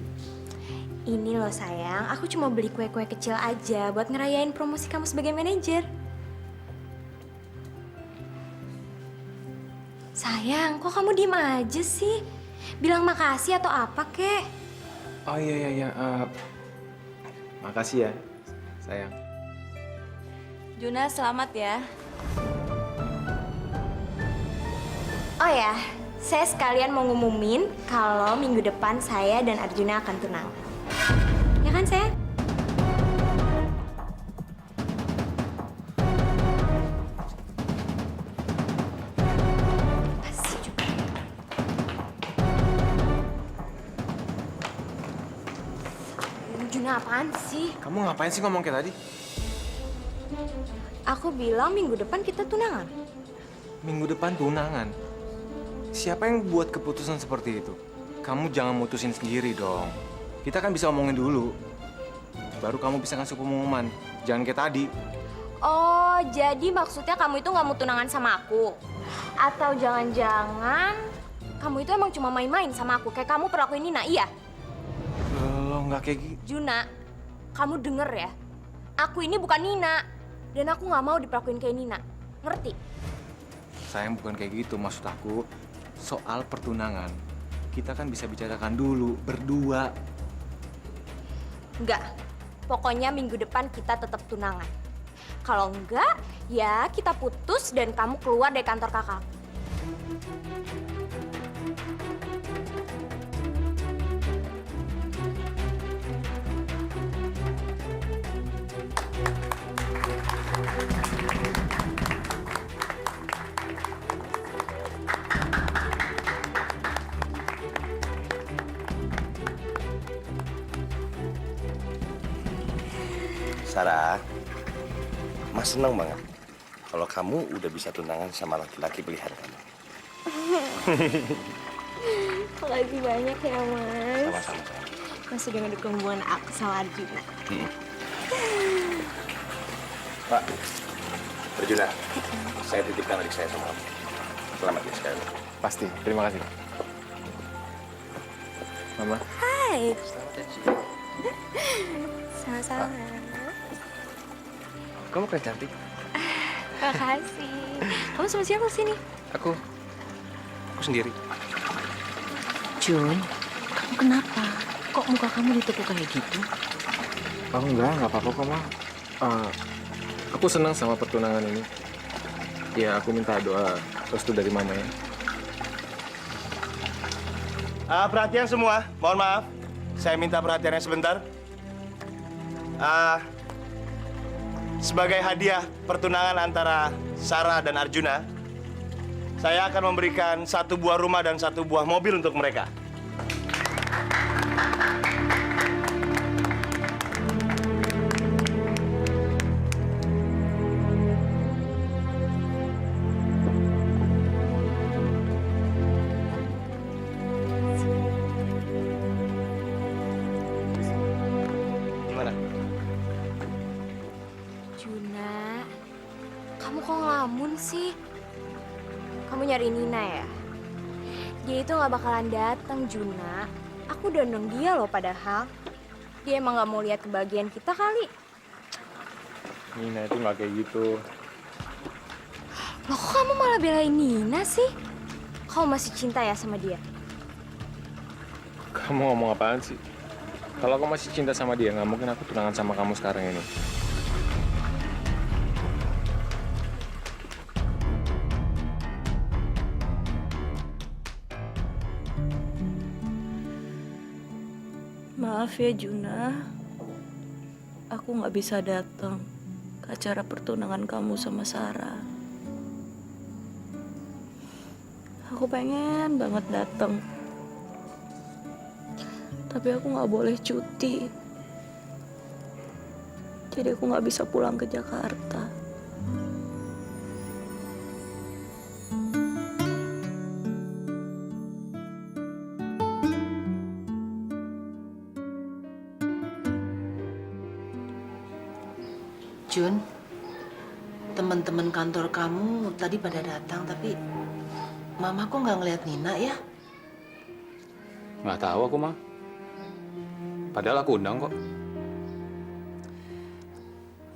G: Ini loh sayang, aku cuma beli kue-kue kecil aja buat ngerayain promosi kamu sebagai manajer. Sayang, kok kamu diem aja sih? Bilang makasih atau apa, kek?
A: Oh iya. Makasih ya, sayang.
B: Juna, selamat ya.
G: Oh ya, saya sekalian mau ngumumin kalau minggu depan saya dan Arjuna akan tunangan. Ya kan, sayang? Pasti juga. Juna, apaan sih?
A: Kamu ngapain sih ngomong kayak tadi?
G: Aku bilang minggu depan kita tunangan.
A: Minggu depan tunangan. Siapa yang buat keputusan seperti itu? Kamu jangan mutusin sendiri dong. Kita kan bisa omongin dulu. Baru kamu bisa ngasih pengumuman. Jangan kayak tadi.
G: Oh, jadi maksudnya kamu itu nggak mau tunangan sama aku? Atau jangan-jangan kamu itu emang cuma main-main sama aku? Kayak kamu perlakuin Nina, iya?
A: Lo nggak kayak gitu.
G: Juna, kamu denger ya. Aku ini bukan Nina. Dan aku nggak mau diperlakuin kayak Nina. Ngerti?
A: Sayang, bukan kayak gitu. Maksud aku, soal pertunangan. Kita kan bisa bicarakan dulu, berdua.
G: Enggak. Pokoknya minggu depan kita tetap tunangan. Kalau enggak, ya kita putus dan kamu keluar dari kantor kakak.
J: Sarah, Mas senang banget kalau kamu udah bisa tunangan sama laki-laki pilihan kamu.
G: Makasih banyak ya, Mas.
J: Sama-sama, sayang.
G: Mas sudah ngedukung hubungan aku sama Arjuna.
J: Pak, Arjuna, saya titipkan adik saya sama kamu. Selamat ya sekali.
A: Pasti. Terima kasih. Mama.
G: Hai. Sama-sama.
E: Kamu keren cantik.
G: Makasih. Kamu sama siapa sini?
E: Aku sendiri.
D: Jun, kamu kenapa? Kok muka kamu ditekuk kayak gitu?
A: Oh nggak apa-apa kok, Ma. Aku senang sama pertunangan ini. Ya, aku minta doa restu dari Mama ya.
K: Perhatian semua, mohon maaf. Saya minta perhatiannya sebentar. Sebagai hadiah pertunangan antara Sarah dan Arjuna, saya akan memberikan 1 buah rumah dan 1 buah mobil untuk mereka. Gimana?
G: Juna, kamu kok ngelamun sih? Kamu nyari Nina ya? Dia itu nggak bakalan datang, Juna. Aku udah undang dia loh padahal. Dia emang nggak mau lihat kebahagiaan kita kali.
A: Nina itu nggak kayak gitu.
G: Loh, kok kamu malah belain Nina sih? Kamu masih cinta ya sama dia?
A: Kamu ngomong apaan sih? Kalau aku masih cinta sama dia, nggak mungkin aku tunangan sama kamu sekarang ini.
B: Maaf ya Juna, aku nggak bisa datang ke acara pertunangan kamu sama Sarah. Aku pengen banget datang, tapi aku nggak boleh cuti. Jadi aku nggak bisa pulang ke Jakarta.
D: Jun, teman-teman kantor kamu tadi pada datang, tapi Mama kok nggak ngeliat Nina ya?
A: Nggak tahu aku, Ma. Padahal aku undang kok.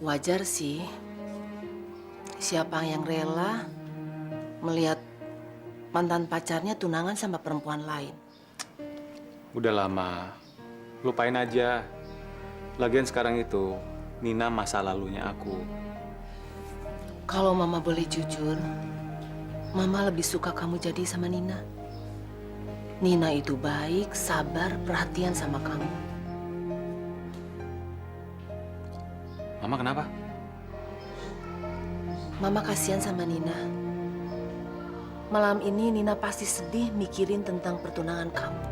D: Wajar sih. Siapa yang rela melihat mantan pacarnya tunangan sama perempuan lain?
A: Udah lama. Lupain aja. Lagian sekarang itu, Nina masa lalunya aku.
D: Kalau Mama boleh jujur, Mama lebih suka kamu jadi sama Nina. Nina itu baik, sabar, perhatian sama kamu.
A: Mama kenapa?
D: Mama kasihan sama Nina. Malam ini Nina pasti sedih mikirin tentang pertunangan kamu.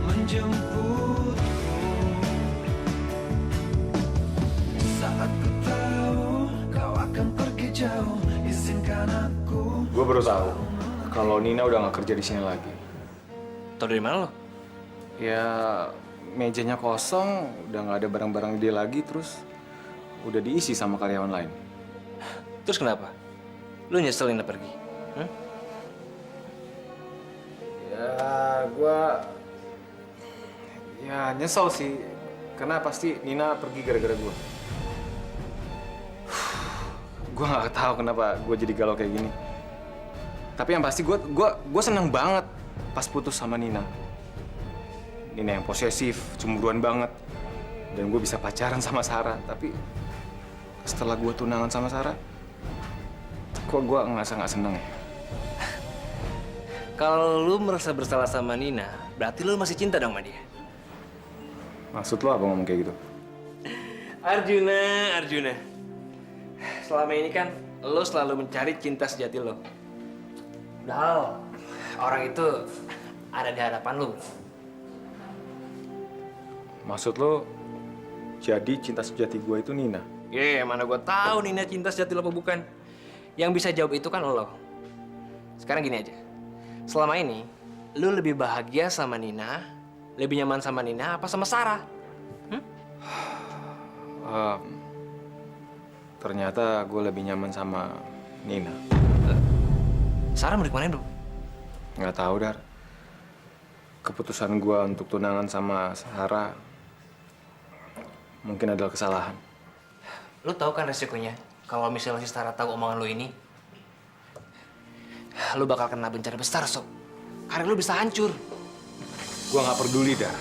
F: Menjemputku saat ku tahu kau akan pergi jauh, izinkan aku.
A: Gue baru tahu kalau Nina udah nggak kerja di sini lagi.
E: Tahu dari mana lo?
A: Ya, mejanya kosong, udah nggak ada barang-barang dia lagi, terus udah diisi sama karyawan lain.
E: Terus kenapa? Lu nyesel Nina pergi? Hah?
A: Ya, nyesel sih. Karena pasti Nina pergi gara-gara gue. Gue nggak tahu kenapa gue jadi galau kayak gini. Tapi yang pasti gue seneng banget pas putus sama Nina. Nina yang posesif, cemburuan banget. Dan gue bisa pacaran sama Sarah. Tapi setelah gue tunangan sama Sarah, kok gue ngerasa nggak seneng ya?
E: Kalau lu merasa bersalah sama Nina, berarti lu masih cinta dong sama dia.
A: Maksud lo apa ngomong kayak gitu?
E: Arjuna. Selama ini kan lo selalu mencari cinta sejati lo. Padahal orang itu ada di hadapan lo.
A: Maksud lo, jadi cinta sejati gue itu Nina?
E: Mana gue tahu Nina cinta sejati lo apa bukan. Yang bisa jawab itu kan lo. Sekarang gini aja. Selama ini, lo lebih bahagia sama Nina, lebih nyaman sama Nina, apa sama Sarah?
A: Ternyata gue lebih nyaman sama Nina.
E: Sarah mau dikemanain, bro?
A: Nggak tahu, Dar. Keputusan gue untuk tunangan sama Sarah mungkin adalah kesalahan.
E: Lo tahu kan resikonya kalau misalnya si Sarah tahu omongan lo ini? Lo bakal kena bencana besar, Sob. Karir lo bisa hancur.
A: Gue nggak peduli, Dar.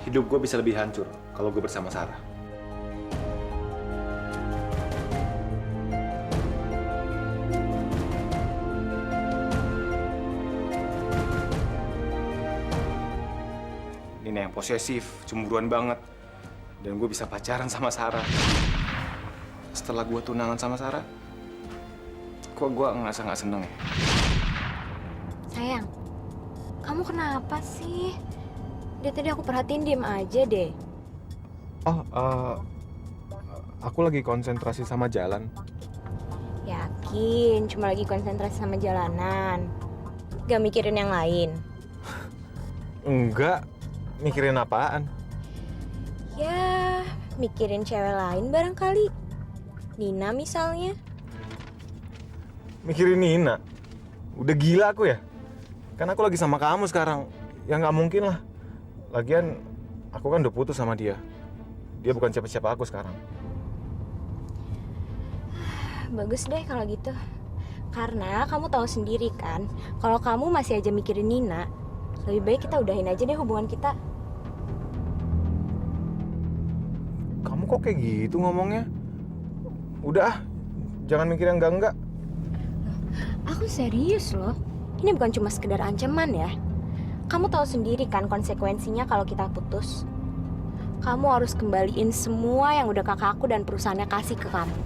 A: Hidup gue bisa lebih hancur kalau gue bersama Sarah. Nina yang posesif, cemburuan banget. Dan gue bisa pacaran sama Sarah. Setelah gue tunangan sama Sarah, kok gue ngerasa nggak seneng ya?
G: Sayang, kamu kenapa sih? Dari tadi aku perhatiin diem aja deh.
A: Aku lagi konsentrasi sama jalan.
G: Yakin, cuma lagi konsentrasi sama jalanan. Gak mikirin yang lain.
A: Enggak, mikirin apaan?
G: Ya, mikirin cewek lain barangkali. Nina misalnya.
A: Mikirin Nina? Udah gila aku ya? Kan aku lagi sama kamu sekarang. Ya nggak mungkin lah. Lagian, aku kan udah putus sama dia. Dia bukan siapa-siapa aku sekarang.
G: Bagus deh kalau gitu. Karena kamu tahu sendiri kan, kalau kamu masih aja mikirin Nina, lebih baik kita udahin aja deh hubungan kita.
A: Kamu kok kayak gitu ngomongnya? Udah, jangan mikir yang enggak-enggak.
G: Aku serius loh. Ini bukan cuma sekedar ancaman ya. Kamu tahu sendiri kan konsekuensinya kalau kita putus. Kamu harus kembaliin semua yang udah kakakku dan perusahaannya kasih ke kamu.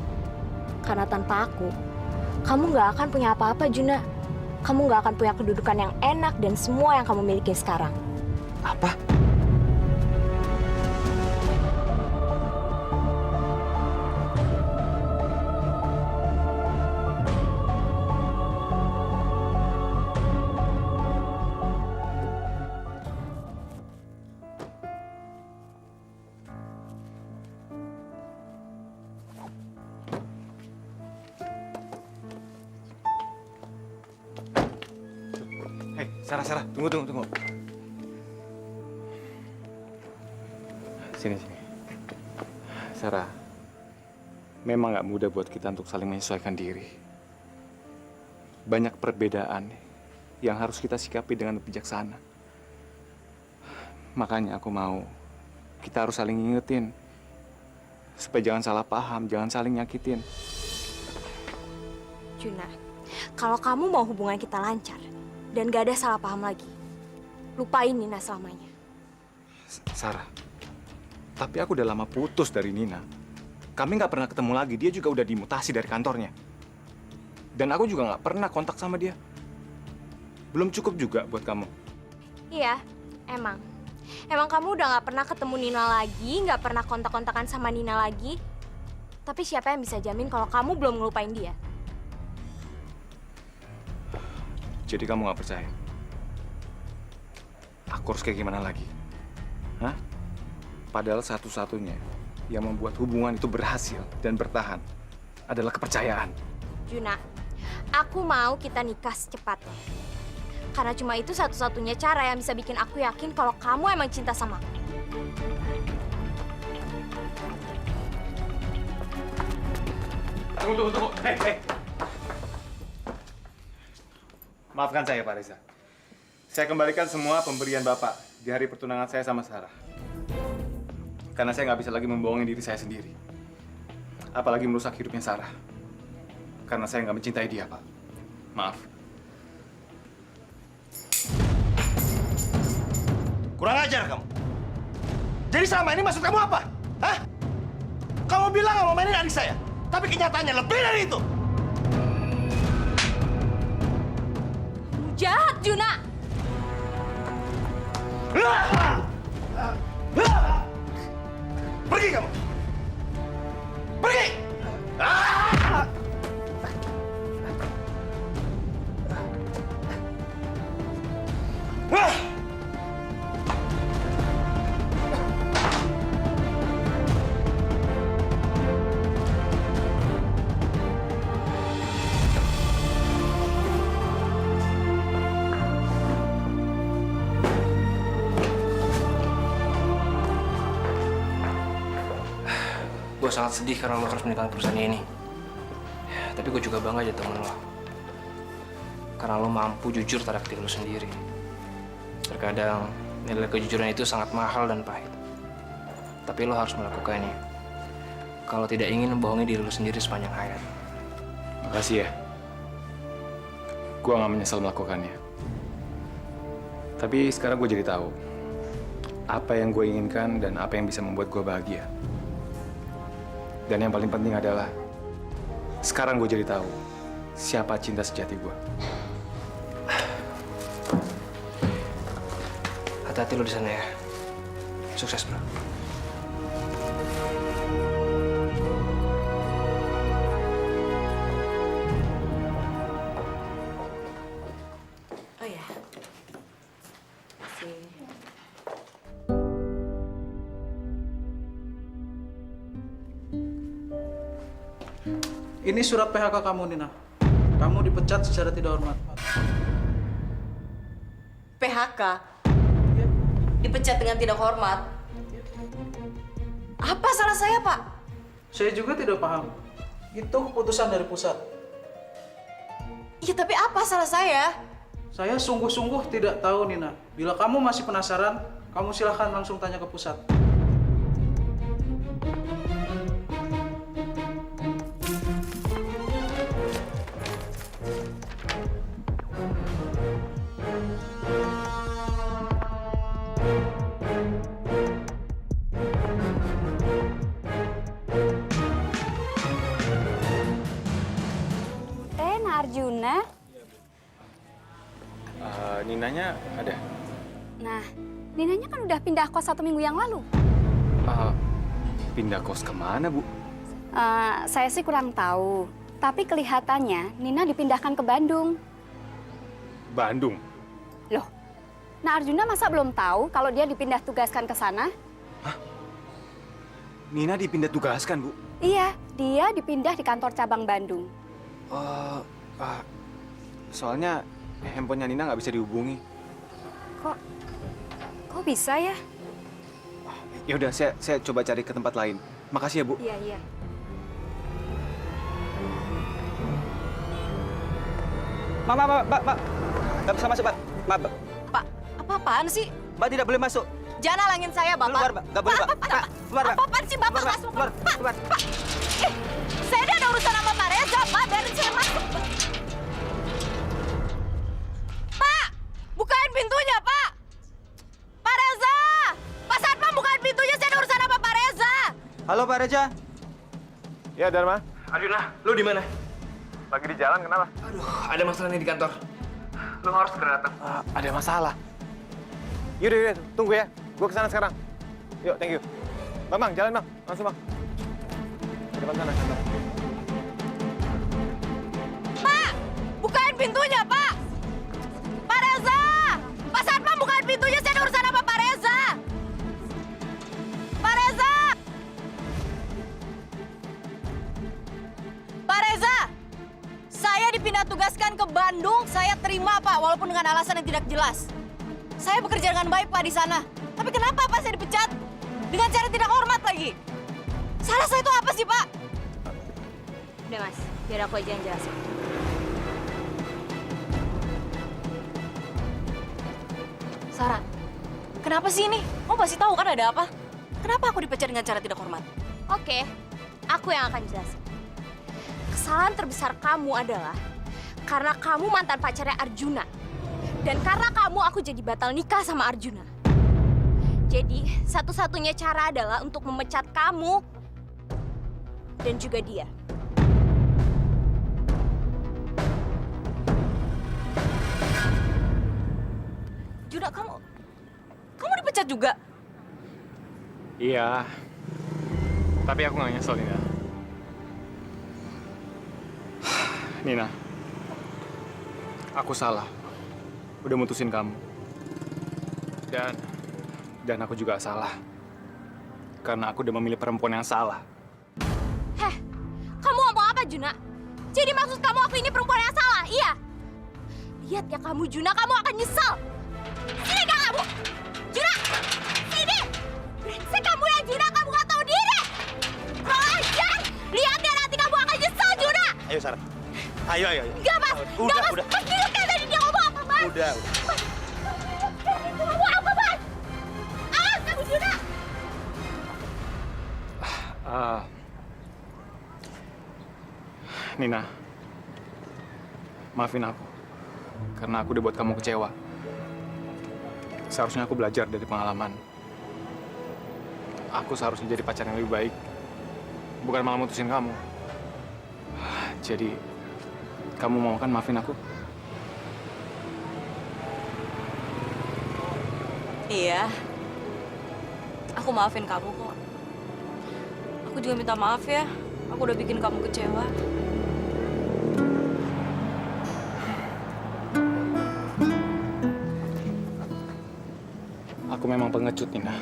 G: Karena tanpa aku, kamu nggak akan punya apa-apa, Juna. Kamu nggak akan punya kedudukan yang enak dan semua yang kamu miliki sekarang.
A: Apa? Hei, Sarah, tunggu. Sini. Sarah, memang nggak mudah buat kita untuk saling menyesuaikan diri. Banyak perbedaan yang harus kita sikapi dengan bijaksana. Makanya aku mau kita harus saling ngingetin supaya jangan salah paham, jangan saling nyakitin.
G: Juna, kalau kamu mau hubungan kita lancar dan gak ada salah paham lagi, lupain Nina selamanya.
A: Sarah, tapi aku udah lama putus dari Nina. Kami nggak pernah ketemu lagi. Dia juga udah dimutasi dari kantornya. Dan aku juga nggak pernah kontak sama dia. Belum cukup juga buat kamu.
G: Iya, emang. Emang kamu udah gak pernah ketemu Nina lagi, gak pernah kontak-kontakan sama Nina lagi. Tapi siapa yang bisa jamin kalau kamu belum ngelupain dia?
A: Jadi kamu nggak percaya? Aku harus kayak gimana lagi? Hah? Padahal satu-satunya yang membuat hubungan itu berhasil dan bertahan adalah kepercayaan.
G: Juna, aku mau kita nikah secepatnya. Karena cuma itu satu-satunya cara yang bisa bikin aku yakin kalau kamu emang cinta sama aku.
A: Tunggu. Hei. Maafkan saya, Pak Reza. Saya kembalikan semua pemberian Bapak di hari pertunangan saya sama Sarah. Karena saya nggak bisa lagi membohongi diri saya sendiri. Apalagi merusak hidupnya Sarah. Karena saya nggak mencintai dia, Pak. Maaf.
K: Kurang ajar kamu. Jadi selama ini maksud kamu apa? Hah? Kamu bilang nggak mau mainin adik saya, tapi kenyataannya lebih dari itu.
G: Jahat, Juna!
K: Pergi kamu!
E: Gue sangat sedih karena lo harus meninggalkan perusahaan ini. Tapi gue juga bangga aja temen lo. Karena lo mampu jujur terhadap diri lo sendiri. Terkadang nilai kejujuran itu sangat mahal dan pahit. Tapi lo harus melakukannya. Kalau tidak ingin membohongi diri lo sendiri sepanjang hayat.
A: Makasih ya. Gua nggak menyesal melakukannya. Tapi sekarang gue jadi tahu apa yang gue inginkan dan apa yang bisa membuat gue bahagia. Dan yang paling penting adalah sekarang gue jadi tahu siapa cinta sejati gue.
E: Hati-hati lo di sana ya. Sukses, bro.
B: Oh ya. Sih.
L: Ini surat PHK kamu, Nina. Kamu dipecat secara tidak hormat.
B: PHK? Dipecat dengan tidak hormat? Apa salah saya, Pak?
L: Saya juga tidak paham. Itu keputusan dari pusat.
B: Iya, tapi apa salah saya?
L: Saya sungguh-sungguh tidak tahu, Nina. Bila kamu masih penasaran, kamu silahkan langsung tanya ke pusat.
I: Arjuna.
A: Ninanya ada?
I: Nah, Ninanya kan udah pindah kos 1 minggu yang lalu.
A: Pindah kos kemana, Bu?
I: Saya sih kurang tahu. Tapi kelihatannya Nina dipindahkan ke Bandung.
A: Bandung?
I: Loh, nah Arjuna masa belum tahu kalau dia dipindah tugaskan ke sana?
A: Nina dipindah tugaskan, Bu?
I: Iya, dia dipindah di kantor cabang Bandung.
A: Soalnya handphonenya Nina nggak bisa dihubungi.
I: Kok bisa ya?
A: Ya udah, saya coba cari ke tempat lain. Makasih ya, Bu.
I: Iya.
H: Mbak. Nggak bisa masuk, Mbak. Mbak.
B: Pak, apa-apaan sih?
H: Mbak tidak boleh masuk.
B: Jangan halangin saya, Bapak.
H: Keluar, Mbak. Nggak boleh, Mbak. Keluar, Mbak.
B: Apa-apaan sih, Bapak?
H: Keluar.
B: Pak, saya udah ada urusan sama Pak Reza, Pak. Biarin saya masuk, Pak. Pak, bukain pintunya, Pak. Pak Reza! Pak Satpam, bukain pintunya. Saya ada urusan sama Pak Reza.
H: Halo, Pak Reza.
A: Ya, Dharma.
E: Arjuna, lo di mana?
A: Lagi di jalan, kenapa?
E: Aduh, ada masalah nih di kantor. Lo harus segera datang.
A: Ada masalah. Yaudah, tunggu ya. Gue kesana sekarang. Yuk, thank you. Bang, jalan, Bang. Langsung, Bang. Di depan sana.
B: Pak, bukain pintunya, Pak. Pak Reza! Pak Satpam, bukain pintunya. Saya ada urusan sama Pak Reza. Pak Reza! Pak Reza! Saya dipindah tugaskan ke Bandung. Saya terima, Pak, walaupun dengan alasan yang tidak jelas. Saya bekerja dengan baik, Pak, di sana. Tapi kenapa, Pak, saya dipecat? Dengan cara tidak hormat lagi. Salah saya itu apa sih, Pak? Udah, Mas. Biar aku aja yang jelasin. Sarah, kenapa sih ini? Kamu pasti tahu kan ada apa? Kenapa aku dipecat dengan cara tidak hormat?
G: Oke, aku yang akan jelasin. Kesalahan terbesar kamu adalah karena kamu mantan pacarnya Arjuna. Dan karena kamu, aku jadi batal nikah sama Arjuna. Jadi, satu-satunya cara adalah untuk memecat kamu dan juga dia.
B: Juna, kamu dipecat juga?
A: Iya. Tapi aku nggak nyesel, Nina. Nina, aku salah. Udah mutusin kamu. Dan aku juga salah. Karena aku udah memilih perempuan yang salah.
G: Heh, kamu ngomong apa, Juna? Jadi maksud kamu aku ini perempuan yang salah, iya? Lihat ya kamu, Juna, kamu akan nyesel. Sini gak kamu? Juna, sini! Brengsek kamu yang Juna, kamu gak tahu diri! Kurang
K: Ayo, Sarah. Ayo, ayo.
G: Enggak, Mas.
K: Udah,
G: Mas.
K: udah.
G: Mas, Dino kayak tadi dia ngomong apa, Mas?
K: Udah.
G: Ngomong apa, Mas? Ah, kamu Juna.
A: Nina, maafin aku. Karena aku udah buat kamu kecewa. Seharusnya aku belajar dari pengalaman. Aku seharusnya jadi pacar yang lebih baik. Bukan malah mutusin kamu. Jadi, kamu mau kan maafin aku?
B: Iya. Aku maafin kamu kok. Aku juga minta maaf ya. Aku udah bikin kamu kecewa.
A: Aku memang pengecut, Nina.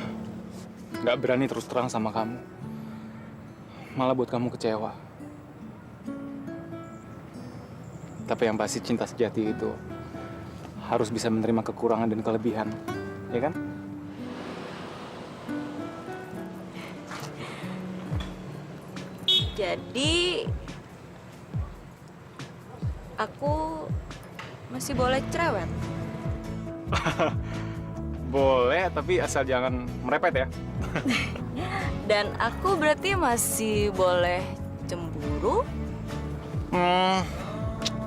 A: Nggak berani terus terang sama kamu. Malah buat kamu kecewa. Tapi yang pasti cinta sejati itu harus bisa menerima kekurangan dan kelebihan. Ya kan?
B: Jadi aku masih boleh cerewet.
A: Boleh, tapi asal jangan merepet ya.
B: Dan aku berarti masih boleh cemburu.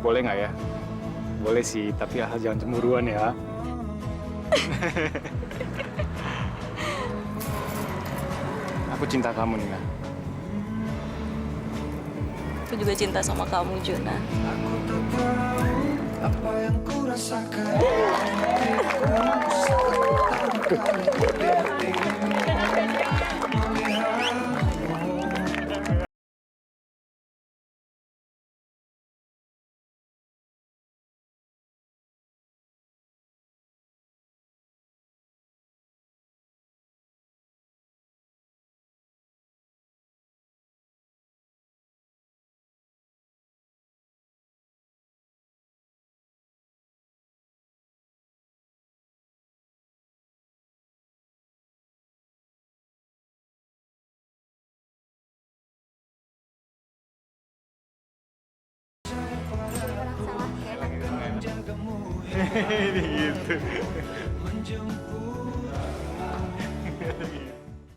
A: Boleh nggak ya? Boleh sih, tapi asal jangan cemburuan ya. Aku cinta kamu, Nina.
B: Aku juga cinta sama kamu, Juna.
F: Aku tak tahu apa yang ku rasakan dalam hatiku saat pertama kali di hatimu melihatmu.
A: Ini gitu.